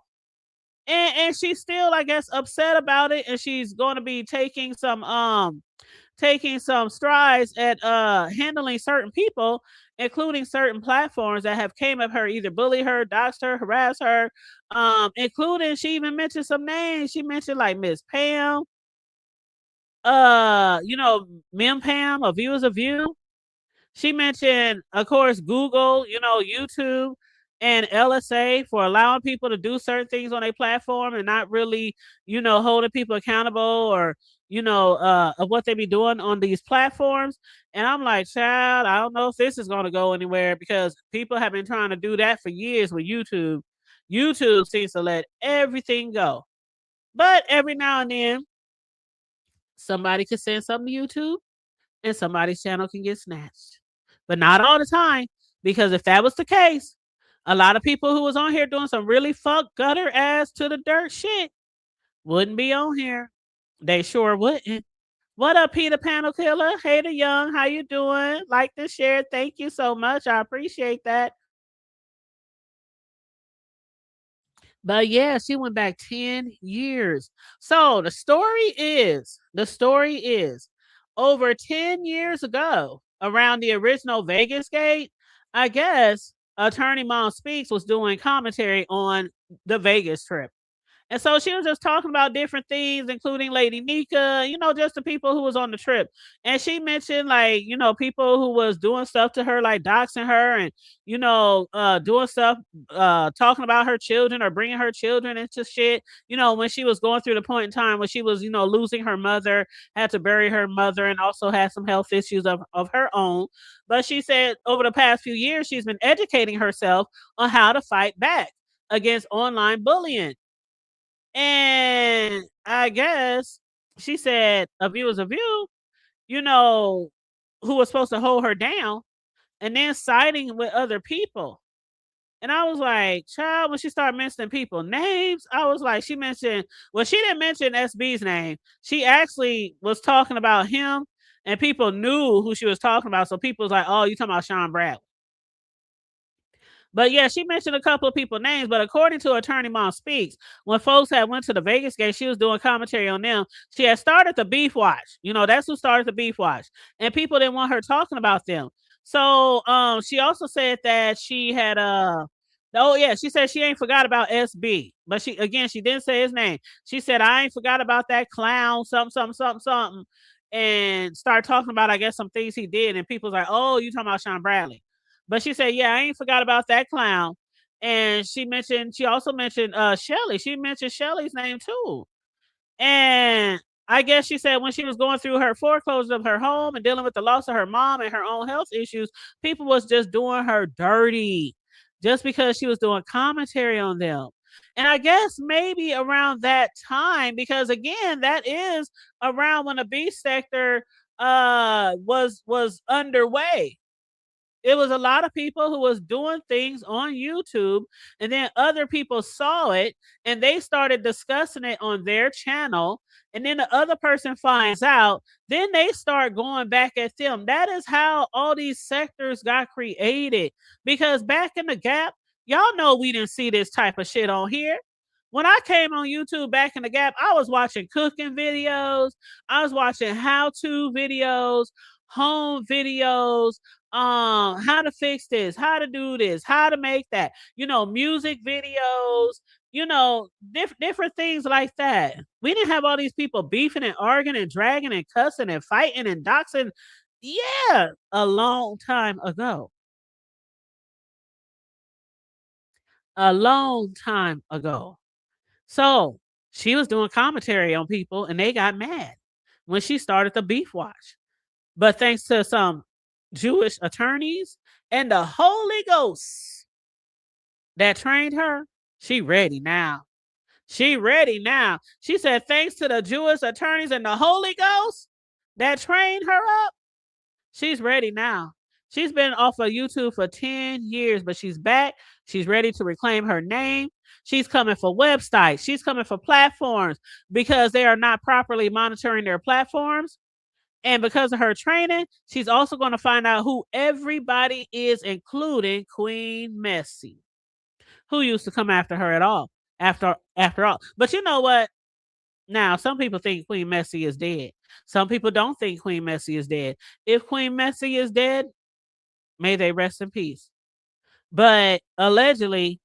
And she's still, I guess, upset about it. And she's going to be taking some strides at handling certain people, including certain platforms that have came at her, either bully her, doxed her, harass her, including she even mentioned some names. She mentioned like Miss Pam, Mem Pam, A View is a View. She mentioned, of course, Google, YouTube and LSA for allowing people to do certain things on a platform and not really, holding people accountable or, of what they be doing on these platforms. And I'm like, child, I don't know if this is going to go anywhere because people have been trying to do that for years with YouTube. YouTube seems to let everything go. But every now and then, somebody can send something to YouTube and somebody's channel can get snatched. But not all the time, because if that was the case, a lot of people who was on here doing some really fuck gutter ass to the dirt shit wouldn't be on here. They sure wouldn't. What up, Peter Panel Killer? Hater Young, how you doing? Like to share. Thank you so much. I appreciate that. But yeah, she went back 10 years. So the story is over 10 years ago, around the original Vegas gate, I guess Attorney Mom Speaks was doing commentary on the Vegas trip. And so she was just talking about different things, including Lady Nika, just the people who was on the trip. And she mentioned like, people who was doing stuff to her, like doxing her and, doing stuff, talking about her children or bringing her children into shit, when she was going through the point in time when she was, losing her mother, had to bury her mother and also had some health issues of her own. But she said over the past few years, she's been educating herself on how to fight back against online bullying. And I guess she said A View is a View, who was supposed to hold her down and then siding with other people. And I was like, child, when she started mentioning people names, I was like, she didn't mention SB's name. She actually was talking about him and people knew who she was talking about. So people was like, oh, you talking about Sean Bradley. But yeah, she mentioned a couple of people names, but according to Attorney Mom Speaks, when folks had went to the Vegas game, she was doing commentary on them. She had started the beef watch. That's who started the beef watch. And people didn't want her talking about them. So she also said that she had oh yeah, she said she ain't forgot about SB. But she didn't say his name. She said, I ain't forgot about that clown, something, something, something, something. And start talking about, I guess, some things he did. And people's like, oh, you talking about Sean Bradley. But she said, yeah, I ain't forgot about that clown. And she also mentioned Shelly. She mentioned Shelly's name too. And I guess she said when she was going through her foreclosure of her home and dealing with the loss of her mom and her own health issues, people was just doing her dirty just because she was doing commentary on them. And I guess maybe around that time, because again, that is around when the beef sector was underway. It was a lot of people who was doing things on YouTube, and then other people saw it and they started discussing it on their channel, and then the other person finds out, then they start going back at them. That is how all these sectors got created, because back in the Gap, y'all know we didn't see this type of shit on here. When I came on YouTube back in the Gap, I was watching cooking videos, I was watching how-to videos, home videos, how to fix this, how to do this, how to make that, music videos, different things like that. We didn't have all these people beefing and arguing and dragging and cussing and fighting and doxing. Yeah, a long time ago. A long time ago. So she was doing commentary on people and they got mad when she started the beef watch. But thanks to some Jewish attorneys and the Holy Ghost that trained her, she ready now. She ready now. She said, thanks to the Jewish attorneys and the Holy Ghost that trained her up, she's ready now. She's been off of YouTube for 10 years, but she's back. She's ready to reclaim her name. She's coming for websites. She's coming for platforms because they are not properly monitoring their platforms. And because of her training, she's also going to find out who everybody is, including Queen Messy, who used to come after her at all. After all. But you know what? Now, some people think Queen Messy is dead. Some people don't think Queen Messy is dead. If Queen Messy is dead, may they rest in peace. But allegedly,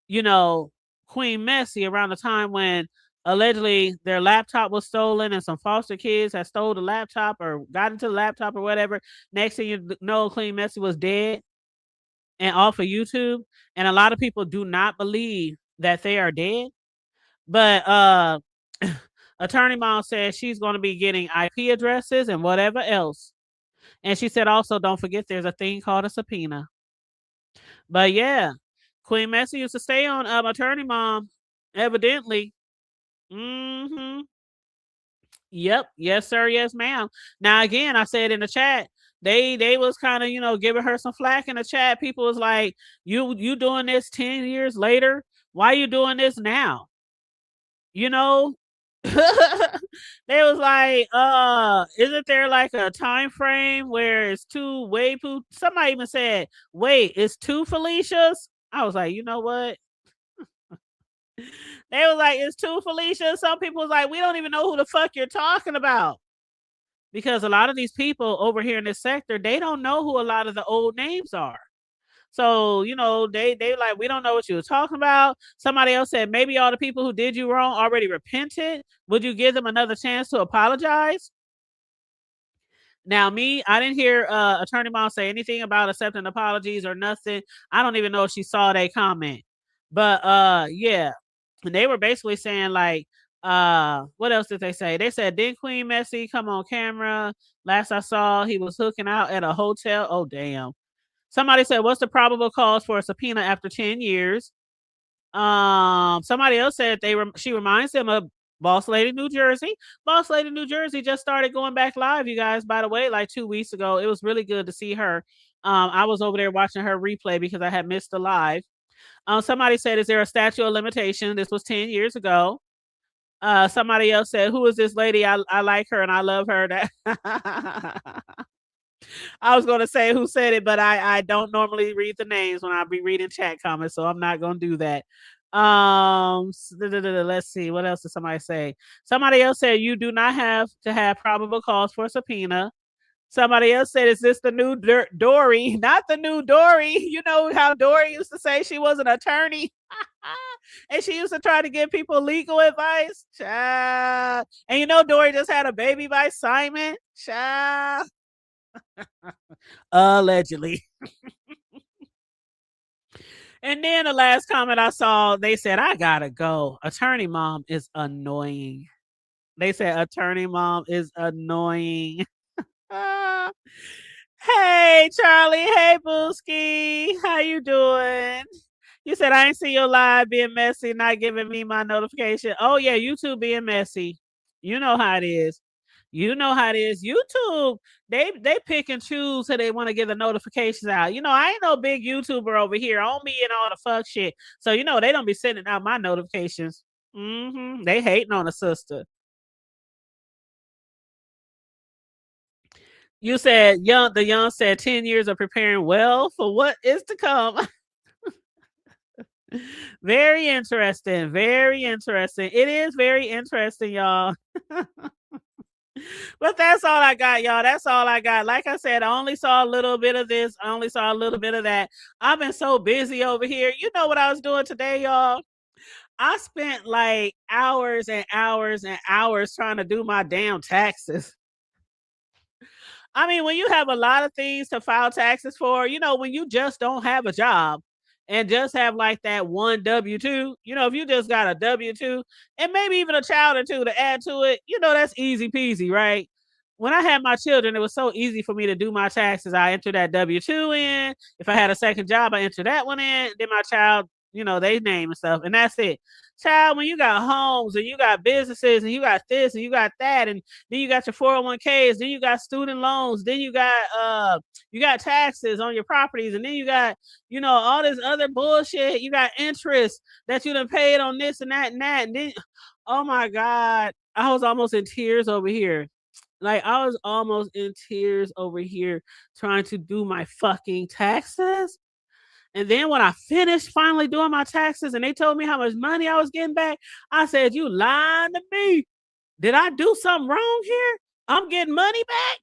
Queen Messy, around the time when allegedly their laptop was stolen and some foster kids had stole the laptop or got into the laptop or whatever, next thing you know, Queen Messy was dead and off of YouTube. And a lot of people do not believe that they are dead. But Attorney Mom says she's going to be getting IP addresses and whatever else. And she said also, don't forget there's a thing called a subpoena. But yeah, Queen Messy used to stay on Attorney Mom, evidently. Mm-hmm. Yep. Yes, sir. Yes, ma'am. Now again, I said in the chat, they was kind of, giving her some flack in the chat. People was like, you doing this 10 years later? Why you doing this now? They was like, isn't there like a time frame where it's two way poo? Somebody even said, wait, it's two Felicias? I was like, you know what? They was like, it's two Felicias. Some people was like, we don't even know who the fuck you're talking about. Because a lot of these people over here in this sector, they don't know who a lot of the old names are. So, they like, we don't know what you were talking about. Somebody else said, maybe all the people who did you wrong already repented. Would you give them another chance to apologize? Now, me, I didn't hear Attorney Mom say anything about accepting apologies or nothing. I don't even know if she saw that comment. But yeah, they were basically saying like, what else did they say? They said, did Queen Messy come on camera? Last I saw, he was hooking out at a hotel. Oh, damn. Somebody said, what's the probable cause for a subpoena after 10 years? Somebody else said she reminds him of Boss Lady New Jersey. Boss Lady New Jersey just started going back live, you guys, by the way, like 2 weeks ago. It was really good to see her. I was over there watching her replay because I had missed the live. Somebody said, is there a statute of limitation? This was 10 years ago. Somebody else said, who is this lady? I like her and I love her. I was going to say who said it, but I don't normally read the names when I be reading chat comments, so I'm not going to do that. Let's see. What else did somebody say? Somebody else said you do not have to have probable cause for a subpoena. Somebody else said, is this the new Dory? Not the new Dory. You know how Dory used to say she was an attorney? And she used to try to give people legal advice? Child. And you know Dory just had a baby by Simon? Child. Allegedly. And then the last comment I saw, they said, I gotta go. Attorney mom is annoying. They said attorney mom is annoying. Hey Charlie, hey Booski, how you doing? You said I ain't see your live being messy, not giving me my notification. Oh yeah, YouTube being messy. You know how it is. You know how it is. YouTube, they pick and choose who they want to get the notifications out. You know, I ain't no big YouTuber over here on me and all the fuck shit. So you know they don't be sending out my notifications. They hating on a sister. You said the young said 10 years of preparing well for what is to come. Very interesting. Very interesting. It is very interesting, y'all. But that's all I got, y'all. That's all I got. Like I said, I only saw a little bit of this. I only saw a little bit of that. I've been so busy over here. You know what I was doing today, y'all? I spent like hours and hours and hours trying to do my damn taxes. I mean, when you have a lot of things to file taxes for, you know, when you just don't have a job and just have like that one W-2, you know, if you just got a W-2 and maybe even a child or two to add to it, you know, that's easy peasy, right? When I had my children, it was so easy for me to do my taxes. I entered that W-2 in. If I had a second job, I entered that one in. Then my child, you know, they name and stuff, and that's it. Child, when you got homes and you got businesses and you got this and you got that, and then you got your 401ks, then you got student loans, then you got taxes on your properties, and then you got, you know, all this other bullshit. You got interest that you done paid on this and that and that. And then, oh my God, I was almost in tears over here. Like I was almost in tears over here trying to do my fucking taxes. And then when I finished finally doing my taxes and they told me how much money I was getting back, I said, you lying to me. Did I do something wrong here? I'm getting money back?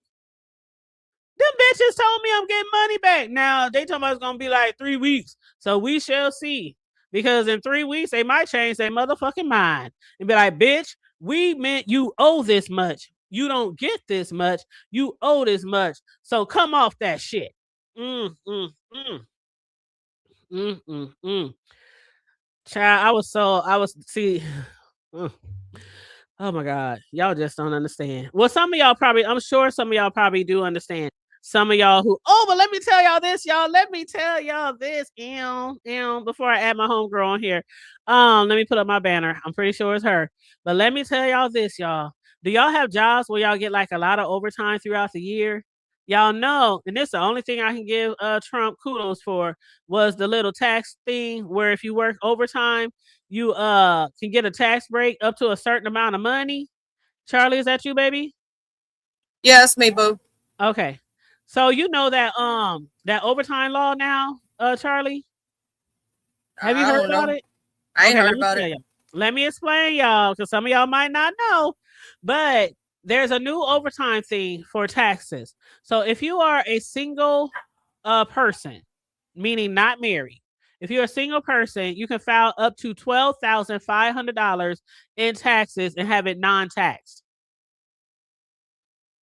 Them bitches told me I'm getting money back. Now they told me it's gonna be like 3 weeks. So we shall see. Because in 3 weeks, they might change their motherfucking mind and be like, bitch, we meant you owe this much. You don't get this much. You owe this much. So come off that shit. Mm, mm, mm. Mm, mm, mm. Child, see. Oh my God. Y'all just don't understand. Well, some of y'all probably, I'm sure some of y'all probably do understand. Some of y'all who, oh, but let me tell y'all this, y'all. Let me tell y'all this, before I add my homegirl on here. Let me put up my banner. I'm pretty sure it's her. But let me tell y'all this, y'all. Do y'all have jobs where y'all get like a lot of overtime throughout the year? Y'all know, and this is the only thing I can give Trump kudos for was the little tax thing where if you work overtime, you can get a tax break up to a certain amount of money. Charlie, is that you, baby? Yes, me, boo. Okay. So you know that overtime law now, Charlie? Have you heard about it? I ain't heard about it. Let me explain, y'all, because some of y'all might not know. But there's a new overtime thing for taxes. So if you are a single person, meaning not married, if you're a single person, you can file up to $12,500 in taxes and have it non-taxed.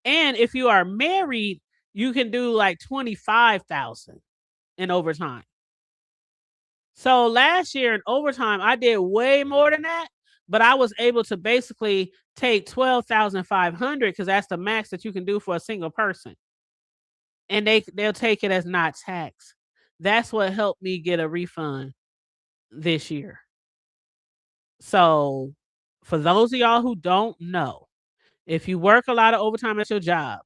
And if you are married, you can do like $25,000 in overtime. So last year in overtime, I did way more than that, but I was able to basically take $12,500 because that's the max that you can do for a single person. And they'll take it as not taxed. That's what helped me get a refund this year. So for those of y'all who don't know, if you work a lot of overtime at your job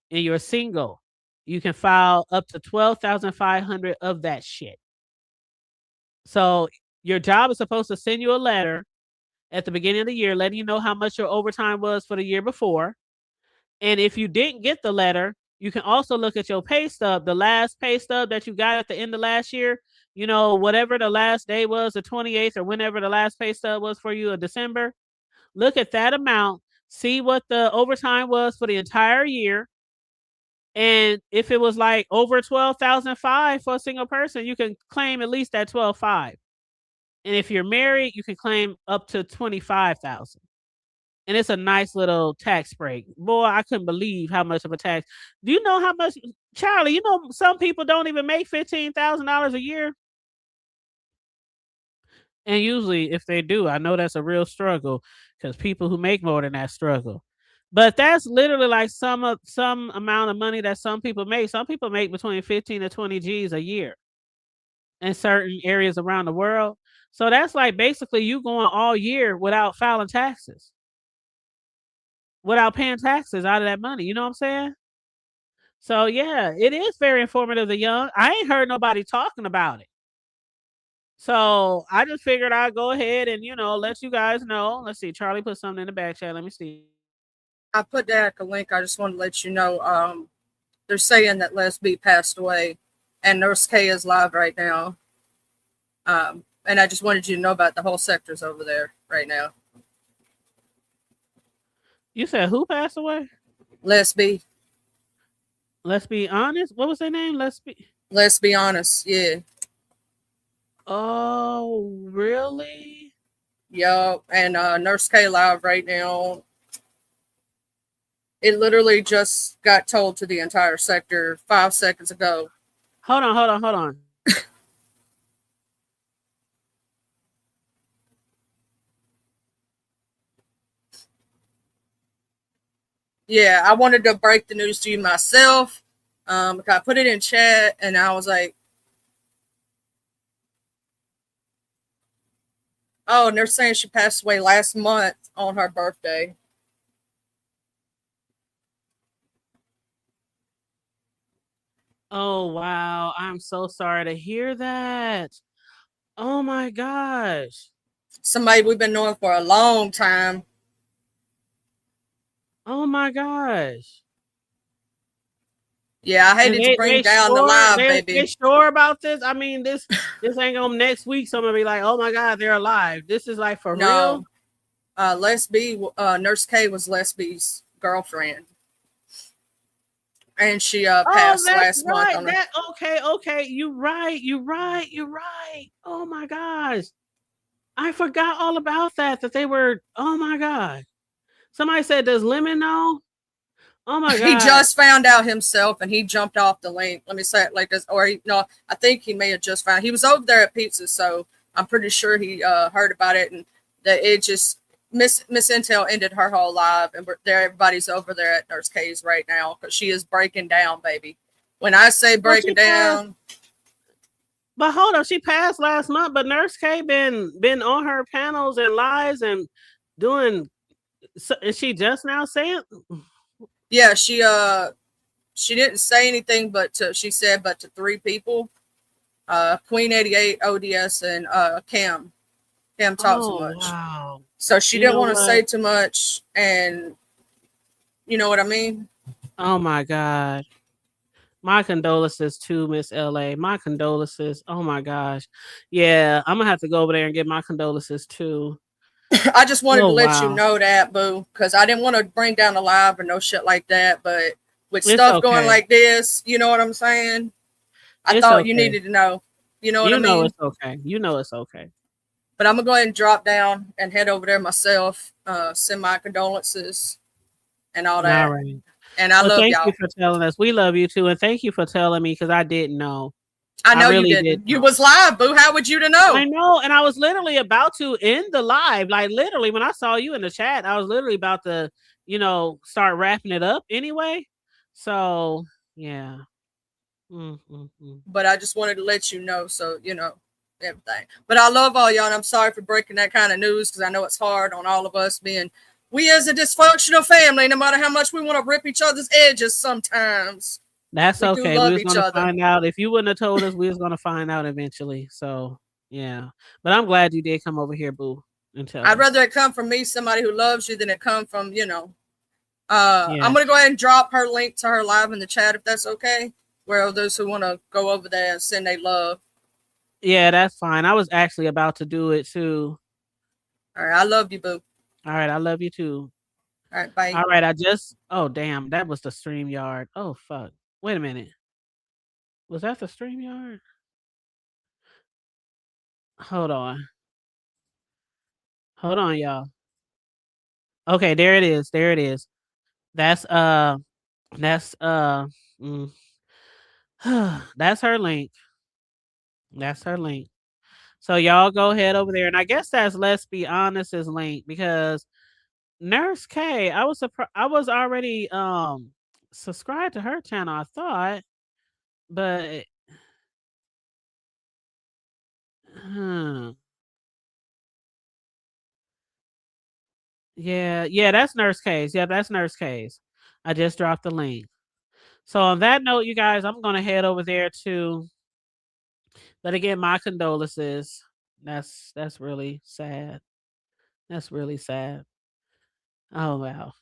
and you're single, you can file up to $12,500 of that shit. So your job is supposed to send you a letter at the beginning of the year letting you know how much your overtime was for the year before. And if you didn't get the letter, You can also look at your pay stub, the last pay stub that you got at the end of last year. You know, whatever the last day was, the 28th or whenever the last pay stub was for you in December. Look at that amount, see what the overtime was for the entire year. And if it was like over 12,005 for a single person, you can claim at least that 12,500. And if you're married, you can claim up to 25,000. And it's a nice little tax break. Boy, I couldn't believe how much of a tax. Do you know how much, Charlie? You know some people don't even make $15,000 a year. And usually, if they do, I know that's a real struggle because people who make more than that struggle. But that's literally like some amount of money that some people make. Some people make between 15 to 20 G's a year in certain areas around the world. So that's like basically you going all year without filing taxes, without paying taxes out of that money. You know what I'm saying? So yeah, it is very informative to young. I ain't heard nobody talking about it. So I just figured I'd go ahead and, let you guys know. Let's see. Charlie put something in the back chat. Let me see. I put that a link. I just want to let you know. They're saying that Les B passed away, and Nurse K is live right now. And I just wanted you to know about the whole sectors over there right now. You said who passed away? Les B. Let's be honest. What was their name? Let's be honest. Yeah. Oh, really? Yup. And Nurse K live right now. It literally just got told to the entire sector 5 seconds ago. Hold on. Yeah, I wanted to break the news to you myself. I put it in chat and I was like, oh, and they're saying she passed away last month on her birthday. Oh, wow. I'm so sorry to hear that. Oh, my gosh. Somebody we've been knowing for a long time. Oh, my gosh. Yeah, I hated to bring down the live, baby. They sure about this? I mean, this ain't on next week. So I'm going to be like, oh, my God, they're alive. This is like for real? Les B, Nurse K was Les B's girlfriend. And she passed last month. On okay. You're right. Oh my gosh. I forgot all about that they were, oh my God. Somebody said, does Lemon know? Oh my God. He just found out himself and he jumped off the link. Let me say it like this. I think he may have just found, he was over there at Pizza. So I'm pretty sure he heard about it and that it just, Miss Intel ended her whole live, and everybody's over there at Nurse K's right now because she is breaking down, baby. When I say breaking down, but hold on, she passed last month. But Nurse K been on her panels and lives and doing. So is she just now saying? Yeah, she didn't say anything, but she said, but to 3 people, Queen 88, ODS, and Cam. Cam talks too much. Wow. So she didn't want to say too much, and you know what I mean? Oh my God. My condolences to Miss LA. My condolences. Oh my gosh. Yeah, I'm gonna have to go over there and get my condolences too. I just wanted to let you know that, boo, because I didn't want to bring down the live or no shit like that. But with stuff going like this, you know what I'm saying? I thought you needed to know. You know what I mean? You know it's okay. You know it's okay. But I'm going to go ahead and drop down and head over there myself, send my condolences and all that. All right. And I love y'all. Thank you for telling us. We love you too. And thank you for telling me because I didn't know. I know really you didn't. You was live, boo. How would you to know? I know. And I was literally about to end the live. Like literally when I saw you in the chat, I was literally about to, start wrapping it up anyway. So, yeah. But I just wanted to let you know. So, everything. But I love all y'all, and I'm sorry for breaking that kind of news because I know it's hard on all of us we as a dysfunctional family, no matter how much we want to rip each other's edges sometimes. That's okay. We was going to find out. If you wouldn't have told us, we was going to find out eventually. So, yeah. But I'm glad you did come over here, boo. And tell I'd rather it come from me, somebody who loves you, than it come from, I'm gonna go ahead and drop her link to her live in the chat if that's okay. Where those who want to go over there and send their love. Yeah, that's fine. I was actually about to do it too. All right, I love you, boo. All right, I love you too. All right, bye. All right, oh damn, that was the StreamYard. Oh fuck. Wait a minute. Was that the StreamYard? Hold on. Hold on, y'all. Okay, there it is. There it is. That's mm, that's her link. That's her link. So y'all go ahead over there, and I guess that's Let's Be Honest's link because Nurse K, I was already subscribed to her channel, I thought, but yeah, that's Nurse K's. Yeah, that's Nurse K's. I just dropped the link. So on that note, you guys, I'm gonna head over there too. But again, my condolences. That's really sad. That's really sad. Oh wow.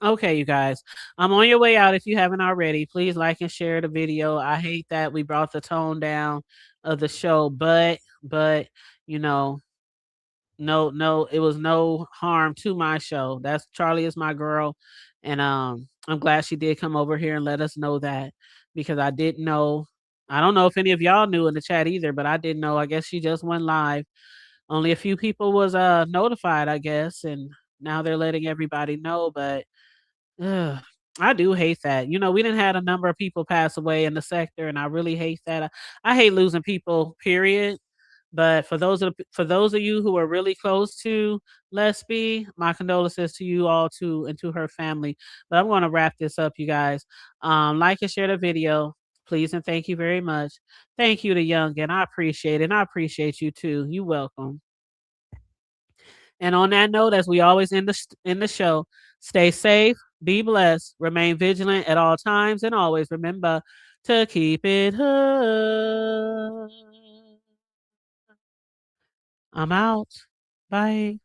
Okay, you guys. I'm on your way out if you haven't already. Please like and share the video. I hate that we brought the tone down of the show, but you know, no, it was no harm to my show. That's Charlie is my girl. And I'm glad she did come over here and let us know that because I didn't know. I don't know if any of y'all knew in the chat either, but I didn't know. I guess she just went live. Only a few people was notified, I guess, and now they're letting everybody know, but I do hate that. You know, we didn't had a number of people pass away in the sector, and I really hate that. I hate losing people, period. But for those of you who are really close to Lesby, my condolences to you all too and to her family. But I'm going to wrap this up, you guys. Like and share the video, please, and thank you very much. Thank you to Youngin. I appreciate it. And I appreciate you too. You welcome. And on that note, as we always end the show, stay safe, be blessed, remain vigilant at all times, and always remember to keep it hood. I'm out. Bye.